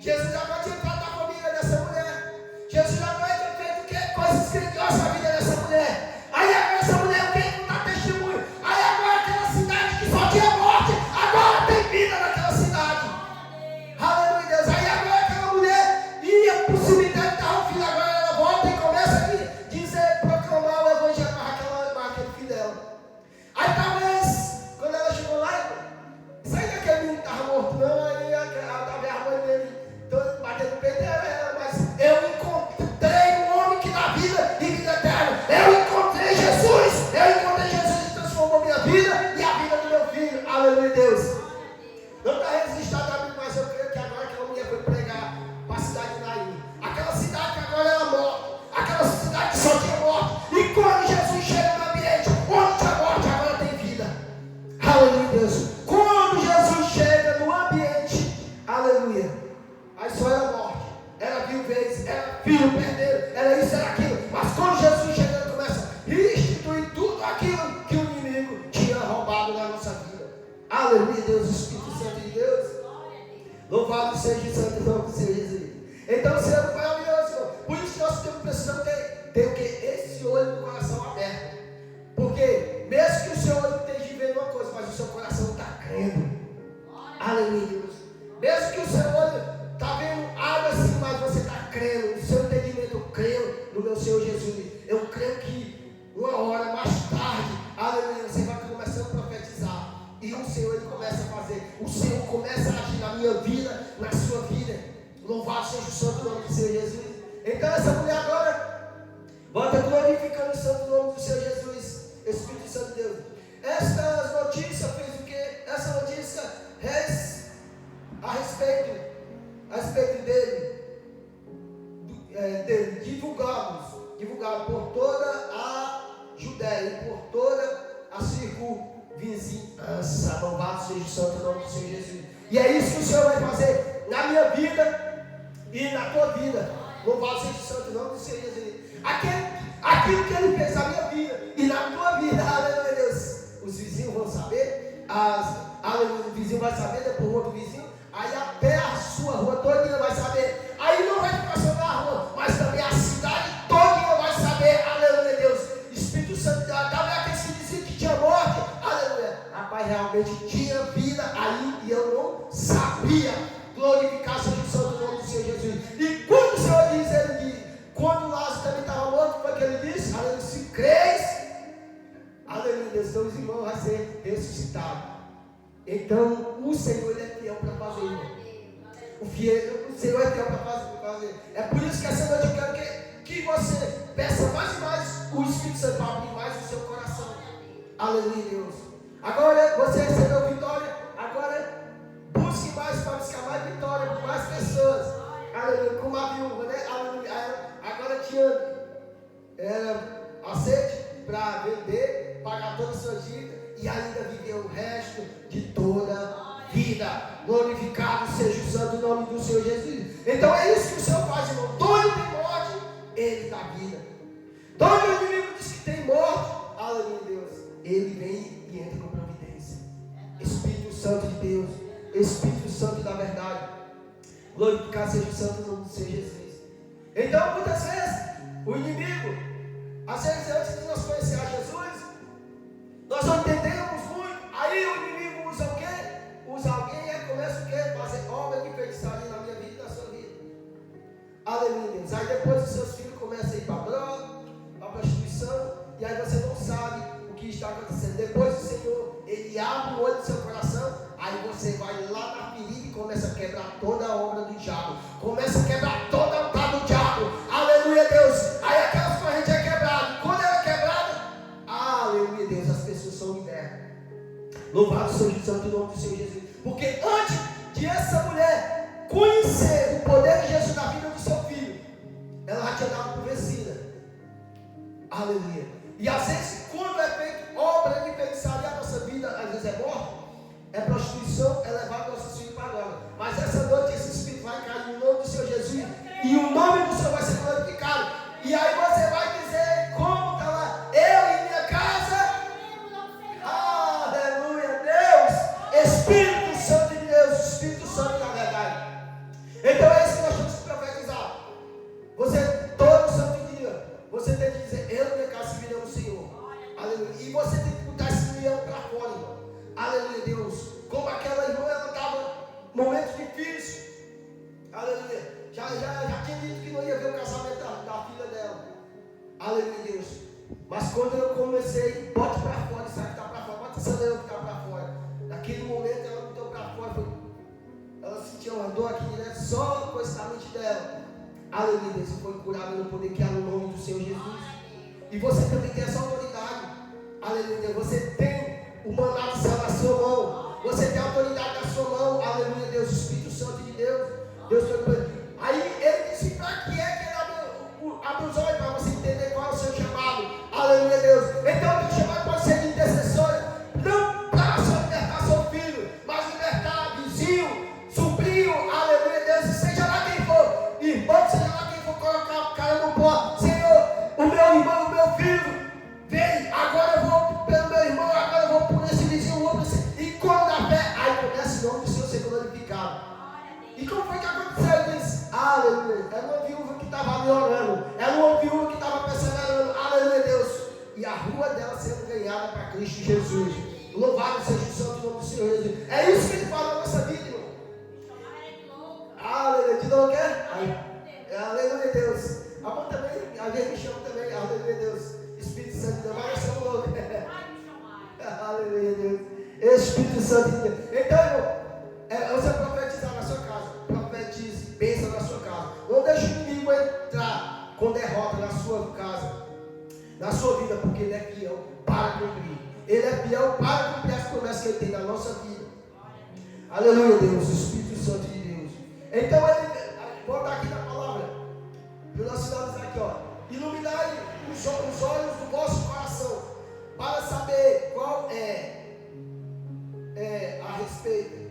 Jesus agora tinha entrado na família dessa mulher. Jesus agora tinha feito o quê? Coisas grandiosas na vida dessa mulher. Aí agora essa mulher o quê? Não dá testemunho. Aí agora aquela cidade que só tinha morte, agora tem vida naquela cidade. Aleluia, Deus. Aí agora aquela mulher ia para o cemitério, estava o filho, agora ela volta e começa a dizer, proclamar o evangelho para aquele filho dela. Aí talvez, quando ela chegou lá, sai daquele menino que estava morto, não, aí talvez a mãe dele batendo no peito dela, mas eu encontrei um homem que dá vida e vida eterna. Eu encontrei Jesus que transformou minha vida e a vida do meu filho. Aleluia, Deus. Não está registrado na Bíblia, mas eu creio que agora aquela mulher foi pregar para a cidade de Naim. Aquela cidade que agora era morte, aquela cidade que só tinha morte. E quando Jesus chega no ambiente onde tinha morte, agora tem vida. Aleluia, Deus. Quando Jesus chega no ambiente, aleluia, aí só era morte, era viuvez, era filho perdido, era isso, era aquilo. Mas quando Jesus chega, ele começa a restituir tudo aquilo que o inimigo tinha roubado na nossa vida. Aleluia, Deus, Espírito Santo de Deus. Louvado seja o santo nome do Senhor Jesus. Então o Senhor é maravilhoso, Senhor. Por isso que nós precisamos ter o que? Esse olho do coração aberto. Porque mesmo que o seu olho esteja vendo uma coisa, mas o seu coração está crendo. Aleluia, Deus. Mesmo que o seu olho está vendo algo assim, mas você está crendo. O seu entendimento, eu creio no meu Senhor Jesus. Eu creio que uma hora mais tarde, aleluia, você vai começar a profetizar. E o Senhor, Ele começa a fazer. O Senhor começa a agir na minha vida, na sua vida. Louvado seja o santo nome do Senhor Jesus. Então essa mulher agora volta glorificando o santo nome do Senhor Jesus. Espírito Santo de Deus. Esta notícia fez o quê? Essa notícia a respeito dele, divulgado por toda a Judéia e por toda a circunvizinhança. Louvado seja o santo nome do Senhor Jesus. E é isso que o Senhor vai fazer na minha vida e na tua vida. Louvado seja o santo nome do Senhor Jesus. Aquilo que Ele fez na minha vida e na tua vida, aleluia, Deus. Os vizinhos vão saber, aleluia, o vizinho vai saber, depois o outro vizinho, aí até a sua rua todinha vai saber. Aí não vai ficar só na rua, mas também a cidade todinha vai saber, aleluia, Deus. Espírito Santo, talvez aquele que dizia que tinha morte, aleluia. Rapaz, realmente tinha vida aí e eu não sabia. Glorificar seja o santo nome do Senhor Jesus. E quando o Senhor diz, Ele diz, quando Lázaro também estava morto, foi o que Ele disse, aleluia, se crês, aleluia, Deus, seus irmãos vai ser ressuscitado. Então, o Senhor, Ele é fiel para fazer, irmão. O Senhor é fiel para fazer. É por isso que essa noite eu quero que você peça mais e mais o Espírito Santo para abrir mais o seu coração. Aleluia, Deus. Agora você recebeu vitória. Agora busque mais para buscar mais vitória com mais pessoas. Aleluia. Como a viúva, né? Aleluia. Agora era aceite para vender, pagar todas as suas dívidas e ainda viver o resto de de toda vida. Glorificado seja o santo nome do Senhor Jesus. Então é isso que o Senhor faz, irmão. Doido tem morte, Ele dá vida. Todo o inimigo diz que tem morte, aleluia, Deus. Ele vem e entra com providência. Espírito Santo de Deus, Espírito Santo da verdade. Glorificado seja o santo nome do Senhor Jesus. Então, muitas vezes, o inimigo, às vezes antes de nós conhecer a Jesus, nós não entendemos muito. Aí o inimigo usa o quê? Usa alguém e começa o quê? Fazer obra de feitiçaria na minha vida e na sua vida. Aleluia, Deus. Aí depois os seus filhos começam a ir para a droga, para a prostituição, e aí você não sabe o que está acontecendo. Depois o Senhor, Ele abre o olho do seu coração, aí você vai lá na ferida e começa a quebrar toda a obra do diabo. Começa a quebrar toda a obra do diabo. Aleluia, Deus. Aí aquelas correntes é quebrada. Quando ela é quebrada, aleluia, Deus, as pessoas são libertas. Louvado seja o santo nome do Senhor Jesus. Porque antes de essa mulher conhecer o poder de Jesus na vida do seu filho, ela já tinha dado por vencida. Aleluia. E às vezes, quando é feito obra de feitiçaria, a nossa vida às vezes é morte, é prostituição, é levar nossos filhos para agora. Mas essa noite esse Espírito vai cair no nome do Senhor Jesus e o nome do Senhor vai ser glorificado. E aí você vai dizer como está lá, eu e minha casa. Aleluia, Deus, Espírito Santo de Deus, Espírito Santo da verdade. Então é isso que nós temos que profetizar. Você, todo santo dia, você tem que dizer, eu e minha casa servirão o Senhor. Aleluia. E você tem que botar esse leão para fora, irmão. Aleluia, Deus. Como aquela irmã, ela estava em momentos difíceis. Aleluia. Já tinha dito que não ia ver o casamento da filha dela. Aleluia, Deus. Mas quando eu comecei, bote para fora, sabe que está para fora, bota essa leão que está para fora. Naquele momento ela botou para fora, ela sentiu uma dor aqui direto, só com essa mente dela. Aleluia, Deus. E foi curada no poder que há no nome do Senhor Jesus. E você também tem essa autoridade. Aleluia, Deus. Você tem o mandato do céu na sua mão. Você tem a autoridade na sua mão. Aleluia, Deus. Espírito Santo de Deus. Deus foi. Aí ele disse para que é que ele abre os olhos para você entender qual é o seu chamado. Aleluia, Deus. Então o seu chamado pode ser de intercessor. Não para só libertar seu filho, mas libertar vizinho, sobrinho. Aleluia, Deus. E seja lá quem for, irmão, seja lá quem for, colocar o cara no pó. Senhor, o meu irmão, o meu filho, vem. Agora eu vou pelo meu irmão, agora eu vou por esse vizinho, vou por esse. E quando dá fé, aí começa o nome do Senhor ser glorificado. E como foi que aconteceu? Ele disse, aleluia. Era uma viúva que estava ali orando. Era uma viúva que estava perseverando. Aleluia, Deus. E a rua dela sendo ganhada para Cristo Jesus. Louvado seja o santo nome do Senhor Jesus. É isso que ele fala na nossa vida, irmão. Aleluia. De novo, quer? Aleluia, Deus. A mãe também, alguém me chama também. Aleluia, Deus. Espírito Santo de Deus. Vai ser um louco. Aleluia, Deus. Espírito Santo de Deus. Então, irmão, você profetizar na sua casa. Profetize, pensa na sua casa. Não deixe o inimigo entrar com derrota na sua casa, na sua vida, porque ele é fiel para cumprir. Ele é fiel para cumprir as promessas que ele tem na nossa vida. Aleluia, Deus. Espírito Santo de Deus. Então, ele volta aqui na palavra. Para nós finalizar aqui, ó. Iluminai os olhos do vosso coração, para saber qual a respeito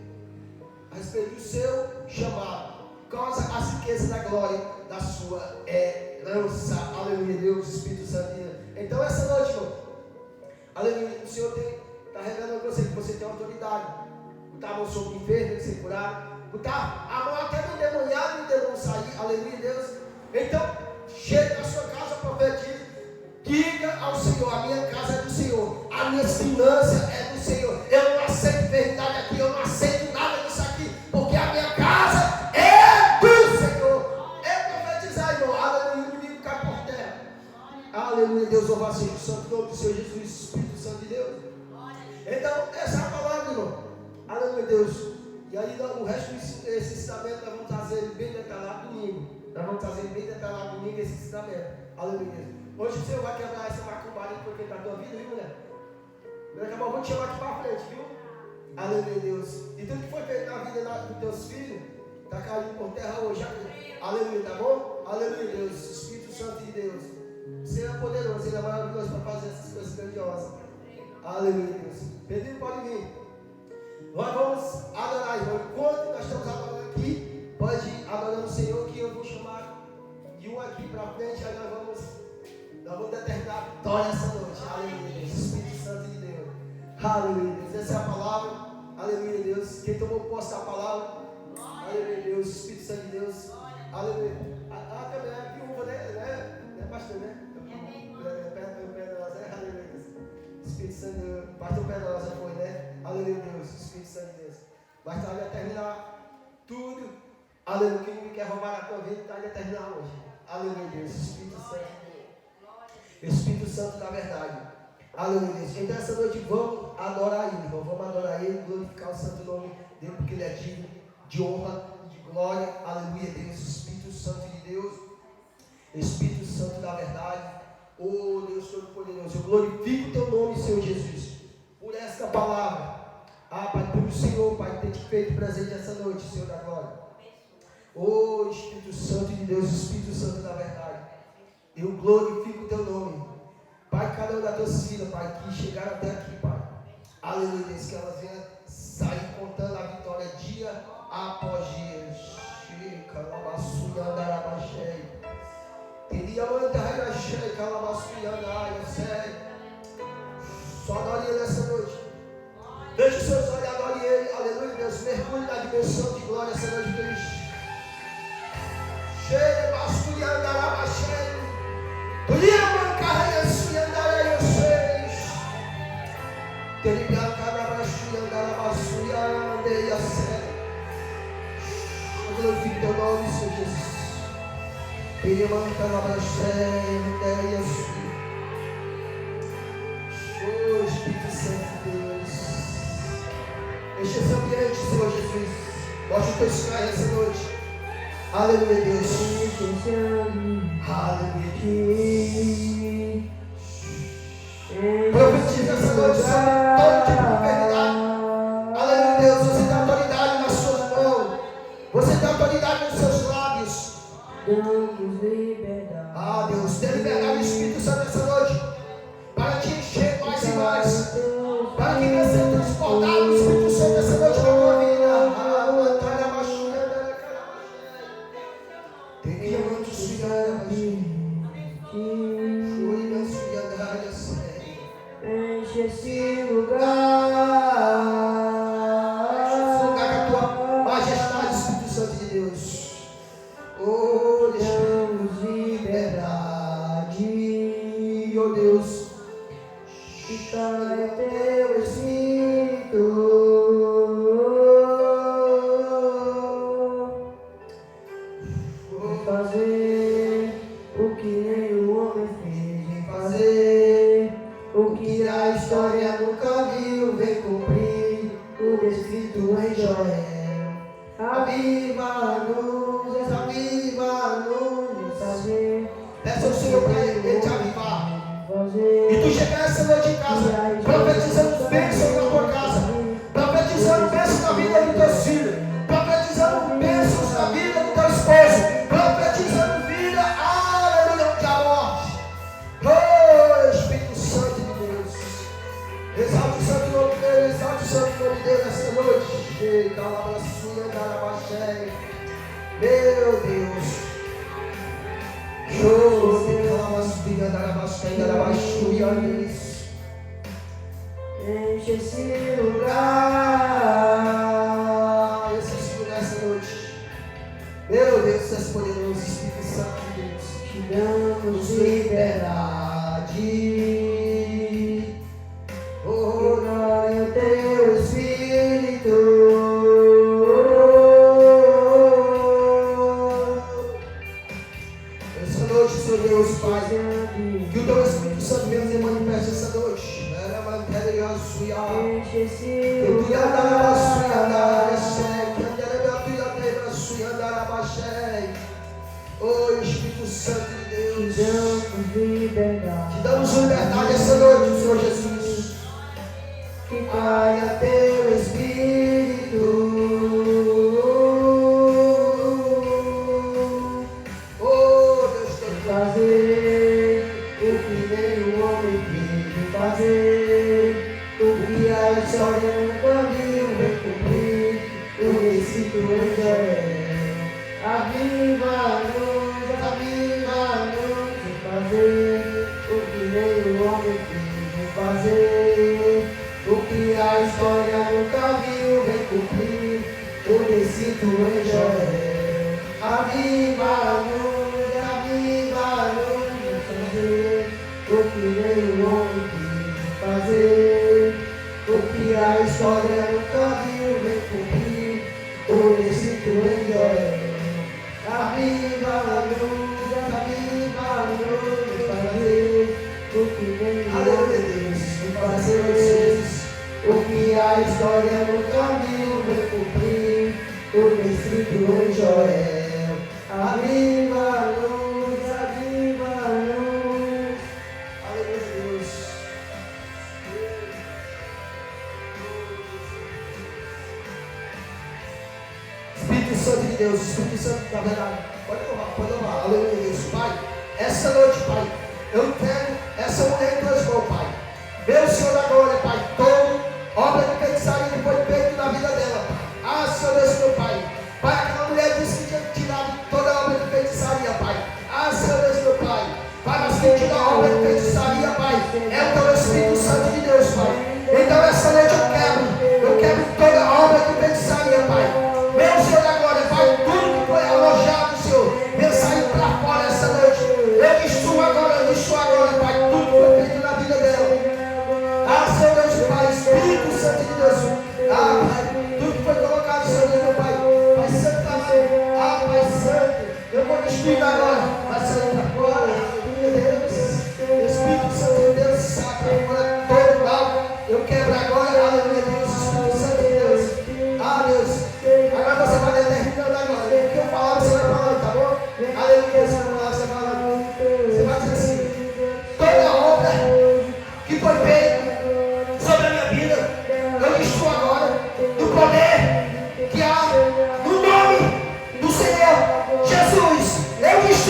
do seu chamado, causa as riquezas da glória da sua herança. Aleluia, Deus, Espírito Santo de Deus. Então essa noite, irmão, aleluia, o Senhor está revelando a você que você tem autoridade. Botar a mão sobre o enfermo, ele ser curado. Botar a mão até no endemoniado e o demônio sair. Aleluia, Deus. Então, chega na sua casa, profetiza. Diga ao Senhor, a minha casa é do Senhor, a minha finança é do Senhor. Eu não aceito verdade aqui, eu não aceito nada disso aqui, porque a minha casa é do Senhor. É profetizar, irmão. Aleluia, o inimigo cai por terra. Aleluia, Deus, louvado seja o santo nome do Senhor Jesus, Espírito Santo de Deus. Então, essa é a palavra, irmão. Aleluia, Deus. E aí, o resto desse ensinamento nós vamos trazer ele bem detalhado domingo. Nós vamos trazer ele bem detalhado domingo, esse ensinamento. Aleluia, Deus. Hoje o Senhor vai quebrar essa macumbaria que foi feita na tua vida, viu, mulher? Daqui a pouco eu vou te chamar aqui para frente, viu? Aleluia, Deus. E tudo que foi feito na vida dos teus filhos, está caindo por terra hoje. Aleluia, tá bom? Aleluia, Deus. Espírito Santo de Deus. Você é poderoso, Ele é maravilhoso para fazer essas coisas grandiosas. Aleluia, Deus. Pedrinho pode vir. Nós vamos adorar, irmão. Enquanto nós estamos adorando aqui, pode ir adorando o Senhor, que eu vou chamar de um aqui para frente. Aí nós vamos determinar a vitória essa noite. Aleluia, Deus. Espírito Santo de Deus. Aleluia, Deus. Essa é a palavra. Aleluia, Deus. Quem tomou posse da palavra? Aleluia, Deus. Espírito Santo de Deus. Aleluia. Também é viúva, né, pastor, né? Aleluia, Deus. Espírito Santo de Deus. Pastor Pedrosa foi, né? Aleluia, Deus. Espírito Santo de Deus. Mas está a terminar tudo. Aleluia. Quem quer roubar a tua vida, está a terminar hoje. Aleluia, Deus. Espírito Santo de Deus. Espírito Santo da verdade. Aleluia, Deus. Então essa noite vamos adorar Ele, irmão. Vamos adorar Ele, glorificar o santo nome dele, porque Ele é digno de honra e de glória. Aleluia, Deus. Espírito Santo de Deus. Espírito Santo da verdade. Oh, Deus Todo-Poderoso. Eu glorifico o teu nome, Senhor Jesus, por esta palavra. Pai, pelo Senhor, Pai, ter te feito presente essa noite, Senhor da glória. Oh, Espírito Santo de Deus, Espírito Santo da verdade. Eu glorifico o teu nome. Pai, cada uma das tuas filhas, Pai, que chegaram até aqui, Pai. Aleluia, Deus, que elas venham sair contando a vitória dia após dia. Chica, labassuia, andarabaxei. Teria manta, regaxei, calabassuia, andarabaxei. Só adore Ele essa noite. Veja os seus olhos e adore Ele. Aleluia, Deus. Mergulhe na dimensão de glória essa noite, Deus. Cheia, basculha, andarabaxei. Teria mancarra, suia, andarabaxei. Teria carabassuia, andarabaxuia, andarabaxei. Eu glorifico teu nome, Senhor Jesus. Teria mancarra, andarabaxei. Oh, Espírito Santo de Deus. Enche esse ambiente, Senhor Jesus. Mostra o teu sinal essa noite. Aleluia, Deus. Aleluia, Deus. Profetiza essa noite sobre todo tipo de enfermidade. Aleluia, Deus. Você tem autoridade nas suas mãos. Você tem autoridade nos seus lábios. Deus. Dê liberdade do Espírito Santo essa noite. Para te encher mais e mais. Para que venha ser transportado o Espírito Santo essa noite na tua vida. Enche esse lugar com a tua majestade, Espírito Santo de Deus. Oh, deixamos liberdade, oh Deus. Está em teu Espírito. Vou fazer o que nem o homem fez em fazer. O que a história nunca viu, vem cumprir o descrito em Joel. Aviva-nos, fazer. Peça ao Senhor para Ele te avivar. E tu chegar essa noite em casa, profetizando bênçãos na tua casa, profetizando bênçãos na vida dos teus filhos, profetizando bênçãos na vida do teu esposo, profetizando vida, aleluia, de a morte. Oh, Espírito Santo de Deus, exalte o santo nome dele, exalte o santo nome dele nessa noite. Meu Deus. Enche esse lugar. Esse lugar essa noite. Meu Deus, tu és poderoso, Espírito Santo de Deus. Te damos liberdade. Oh, glória ao teu Espírito. Essa noite, Senhor Deus, Pai, que o teu Espírito Santo venha se manifeste essa Espírito em Joel. Aviva-nos, fazer o que veio ontem fazer, o que a história nunca viu vem cumprir, o Espírito em Joel. Aviva-nos, fazer o que veio ontem fazer, o que a história nunca viu vem cumprir, o Espírito em Joel. Aviva-nos. Aleluia, Deus. Espírito Santo de Deus, Espírito Santo da verdade. Pode louvar. Aleluia, Deus. Pai, essa noite, Pai, eu entrego essa mulher em tuas mãos, Pai. Meu Senhor da glória, Pai, toda obra de feitiçaria que foi feita na vida dela, Pai. Ah, Senhor Deus, meu Pai. Pai, aquela mulher disse que tinha tirado toda a obra de feitiçaria, Pai. Ah, Senhor Deus, meu Pai. Pai, mas quem tira a obra de feitiçaria, Pai, é o teu Espírito Santo de Deus, Pai. Então essa noite eu quebro toda a obra de feitiçaria, Pai. Meu Senhor da glória, Pai, tudo que foi alojado, Senhor, eu saio para fora essa noite. Eu destruo agora, Pai, tudo que foi feito na vida dela. Ah, Senhor Deus, Pai, Espírito Santo de Deus. Ah, Pai, tudo que foi colocado, Senhor Deus, meu Pai. Pai Santo da glória. Ah, Pai Santo, eu vou destruir agora. Vai sair para fora, aleluia, Deus. Espírito Santo de Deus, saca agora todo mal. Eu quebro agora, aleluia, Deus. Espírito Santo de Deus. Ah, Deus. Agora você vai determinando agora. O que eu falar, você vai falando, tá bom? Aleluia, Deus. Você vai falando. Você vai dizer assim: toda obra que foi feita sobre a minha vida, eu destruo agora, no poder que há no nome do Senhor Jesus. Eu destruo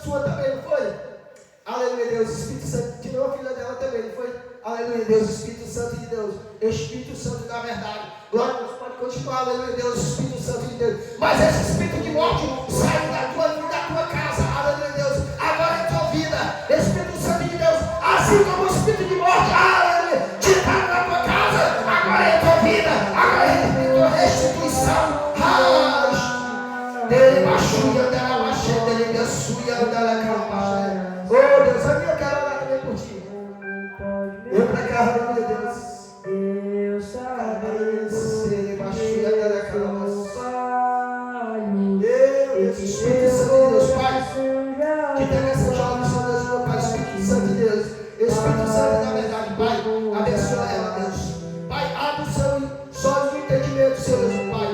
sua também, não foi? Aleluia, Deus, Espírito Santo tirou a filha dela também, não foi? Aleluia, Deus, Espírito Santo de Deus, Espírito Santo da verdade. Glória a Deus, pode continuar, aleluia, Deus, Espírito Santo de Deus. Mas esse espírito de morte saiu da tua vida, da tua casa, aleluia, Deus. Agora é tua vida, Espírito Santo de Deus, assim como o espírito de morte, aleluia, tirado da tua casa, agora é tua vida, agora é tua restituição. Dele baixuia, dela baixia, dele desçuia, dela calma. Oh Deus, aqui eu quero orar também por ti. Eu para cá, aleluia, Deus. Deus sabe. Dele baixuia, dela calma. Deus, Espírito Santo de Deus, Pai. Que tenha essa jovem, Senhor Deus, meu Pai, Espírito Santo de Deus. Espírito Santo da verdade, Pai. Abençoa ela, Deus. Pai, abre os seus olhos do entendimento, Senhor Deus, meu Pai.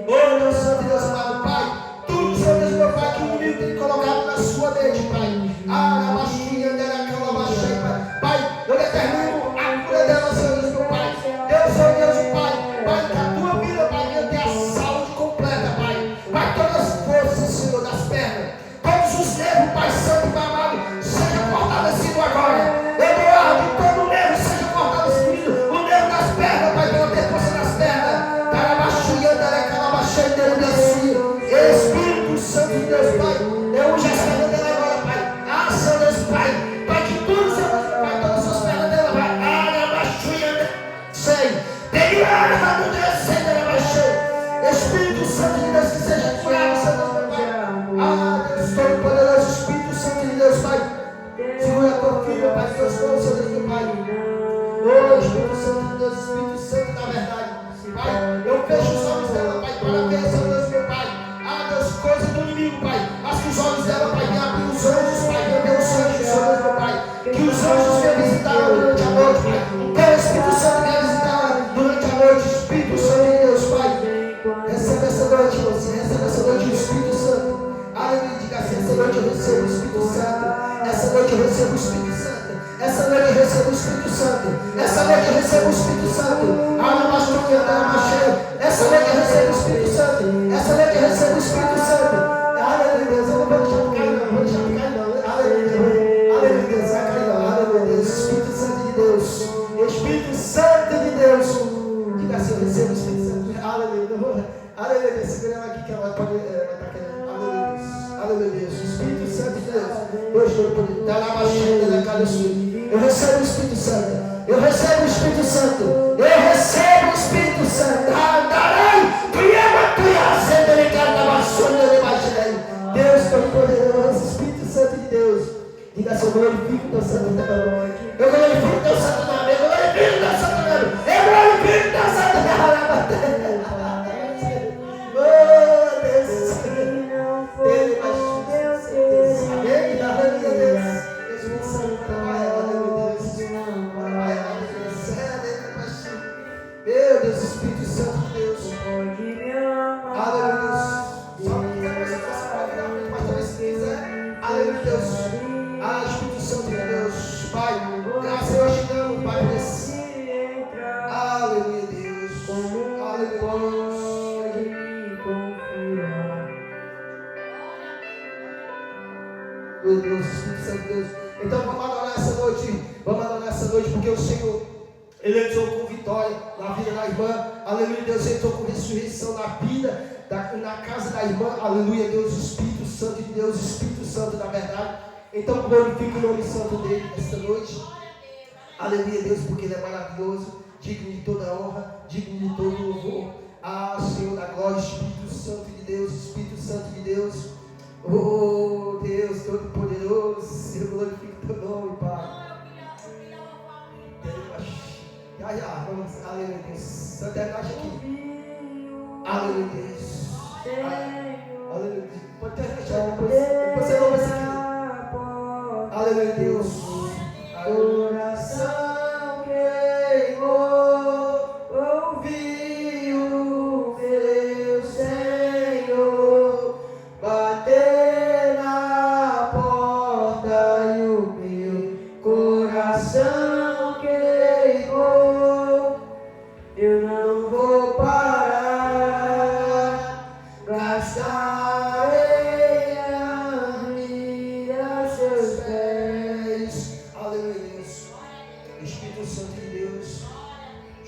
Oh, Deus Santo, Deus amado, Pai. Tudo, Senhor Deus, meu Pai, que o inimigo tem colocado na sua mente, Pai. Ah, na baixinha dela, aquela baixinha, Pai. Pai, eu determino a cura dela, Senhor Deus, meu Pai. Deus, Senhor Deus, Pai. Pai, que a tua vida, Pai, venha ter a saúde completa, Pai. Pai, todas as forças, Senhor, das pernas. Todos os nervos, Pai Santo e amado, seja cortado assim agora. Eu dou ordem que todo nervo seja cortado assim, o nervo das pernas, Pai, venha ter força nas pernas. Espírito Santo de Deus, Pai, eu uso essa perna dela agora, Pai. Ah, Senhor Deus, Pai, Pai, que tudo, Senhor Deus, Pai, todas as suas pernas dela, Pai. Sei, tem arma do Deus, sei, dela, Pai. Espírito Santo de Deus, que seja curado, Senhor Deus, meu Pai. Ah, Deus Todo-Poderoso, Espírito Santo de Deus, Pai. Segura a tua filha, Pai, Deus, Senhor Deus, meu Pai. Oh, Espírito Santo de Deus, Espírito Santo da verdade. Pai, eu fecho os olhos dela, Pai, para ver, Senhor Deus, meu Pai. Ah, Deus, coisa do inimigo, Pai. Mas que os olhos dela, Pai, venham abrir os anjos, Pai, venham ver os anjos, Senhor Deus, meu Pai. Que os anjos venham visitar ela durante a noite, Pai. Que o Espírito Santo venha visitar ela durante a noite, Espírito Santo de Deus, Pai. Recebe essa noite, você, recebe essa noite o Espírito Santo. Aleluia, diga assim, essa noite eu recebo o Espírito Santo. Essa noite eu recebo o Espírito Santo. Essa noite eu recebo o Espírito Santo. Essa noite eu recebo o Espírito Santo. Essa noite eu recebo o Espírito Santo. Essa noite eu recebo o Espírito Santo. Aleluia, Deus. Eu não vou deixar de cair, não. Não vou deixar de cair, não. Aleluia. Aleluia, Deus. Vai cair, não. Aleluia, Deus. Espírito Santo de Deus. Espírito Santo de Deus. Diga assim, eu recebo o Espírito Santo. Aleluia. Aleluia, Deus. Segura ela aqui que ela pode estar querendo. Aleluia, Deus. Aleluia, Deus. Espírito Santo de Deus. Deus todo-poderoso. Dá lá baixando na cara sua. Eu recebo o Espírito Santo. Eu recebo o Espírito Santo. Eu recebo o Espírito Santo. Deus Todo-Poderoso, Espírito Santo de Deus. Diga assim, eu glorifico o teu santo nome. Eu glorifico o teu santo nome. Eu glorifico o teu santo nome. Eu glorifico o teu santo nome. Oh, Deus. Ele vai Amém. Aleluia, Deus. Espírito Santo, meu Deus, Espírito Santo de Deus. Aleluia, Deus. Só que quiser você passar para vir na frente, mas também se quiser. Aleluia, Deus. Ah, Espírito Santo de Deus. Pai, graças eu te damos, Pai, por esse. Aleluia, Deus. Aleluia, Deus. Meu Deus, Espírito Santo de Deus. Então vamos adorar essa noite. Vamos adorar essa noite, porque o Senhor, Ele entrou com vitória na vida da irmã. Aleluia, Deus entrou com ressurreição na vida, na casa da irmã. Aleluia, Deus, Espírito Santo de Deus, Espírito Santo da verdade. Então glorifique o nome santo dele esta noite. Aleluia, Deus, porque Ele é maravilhoso, digno de toda honra, digno de todo louvor. Ah, Senhor da glória, Espírito Santo de Deus, Espírito Santo de Deus. Oh, Deus Todo-Poderoso, eu glorifico teu nome, Pai. Vamos, aleluia, Deus. Santa Igreja aqui. Aleluia, Deus. Aleluia, Deus. Pode terminar, depois você louva esse aqui. Aleluia, Deus. Coração queimou, ouvi o meu Senhor bater na porta e o meu coração queimou. Eu não vou parar, gastarei a mim. Santo de Deus.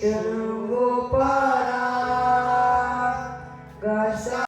Eu não vou parar.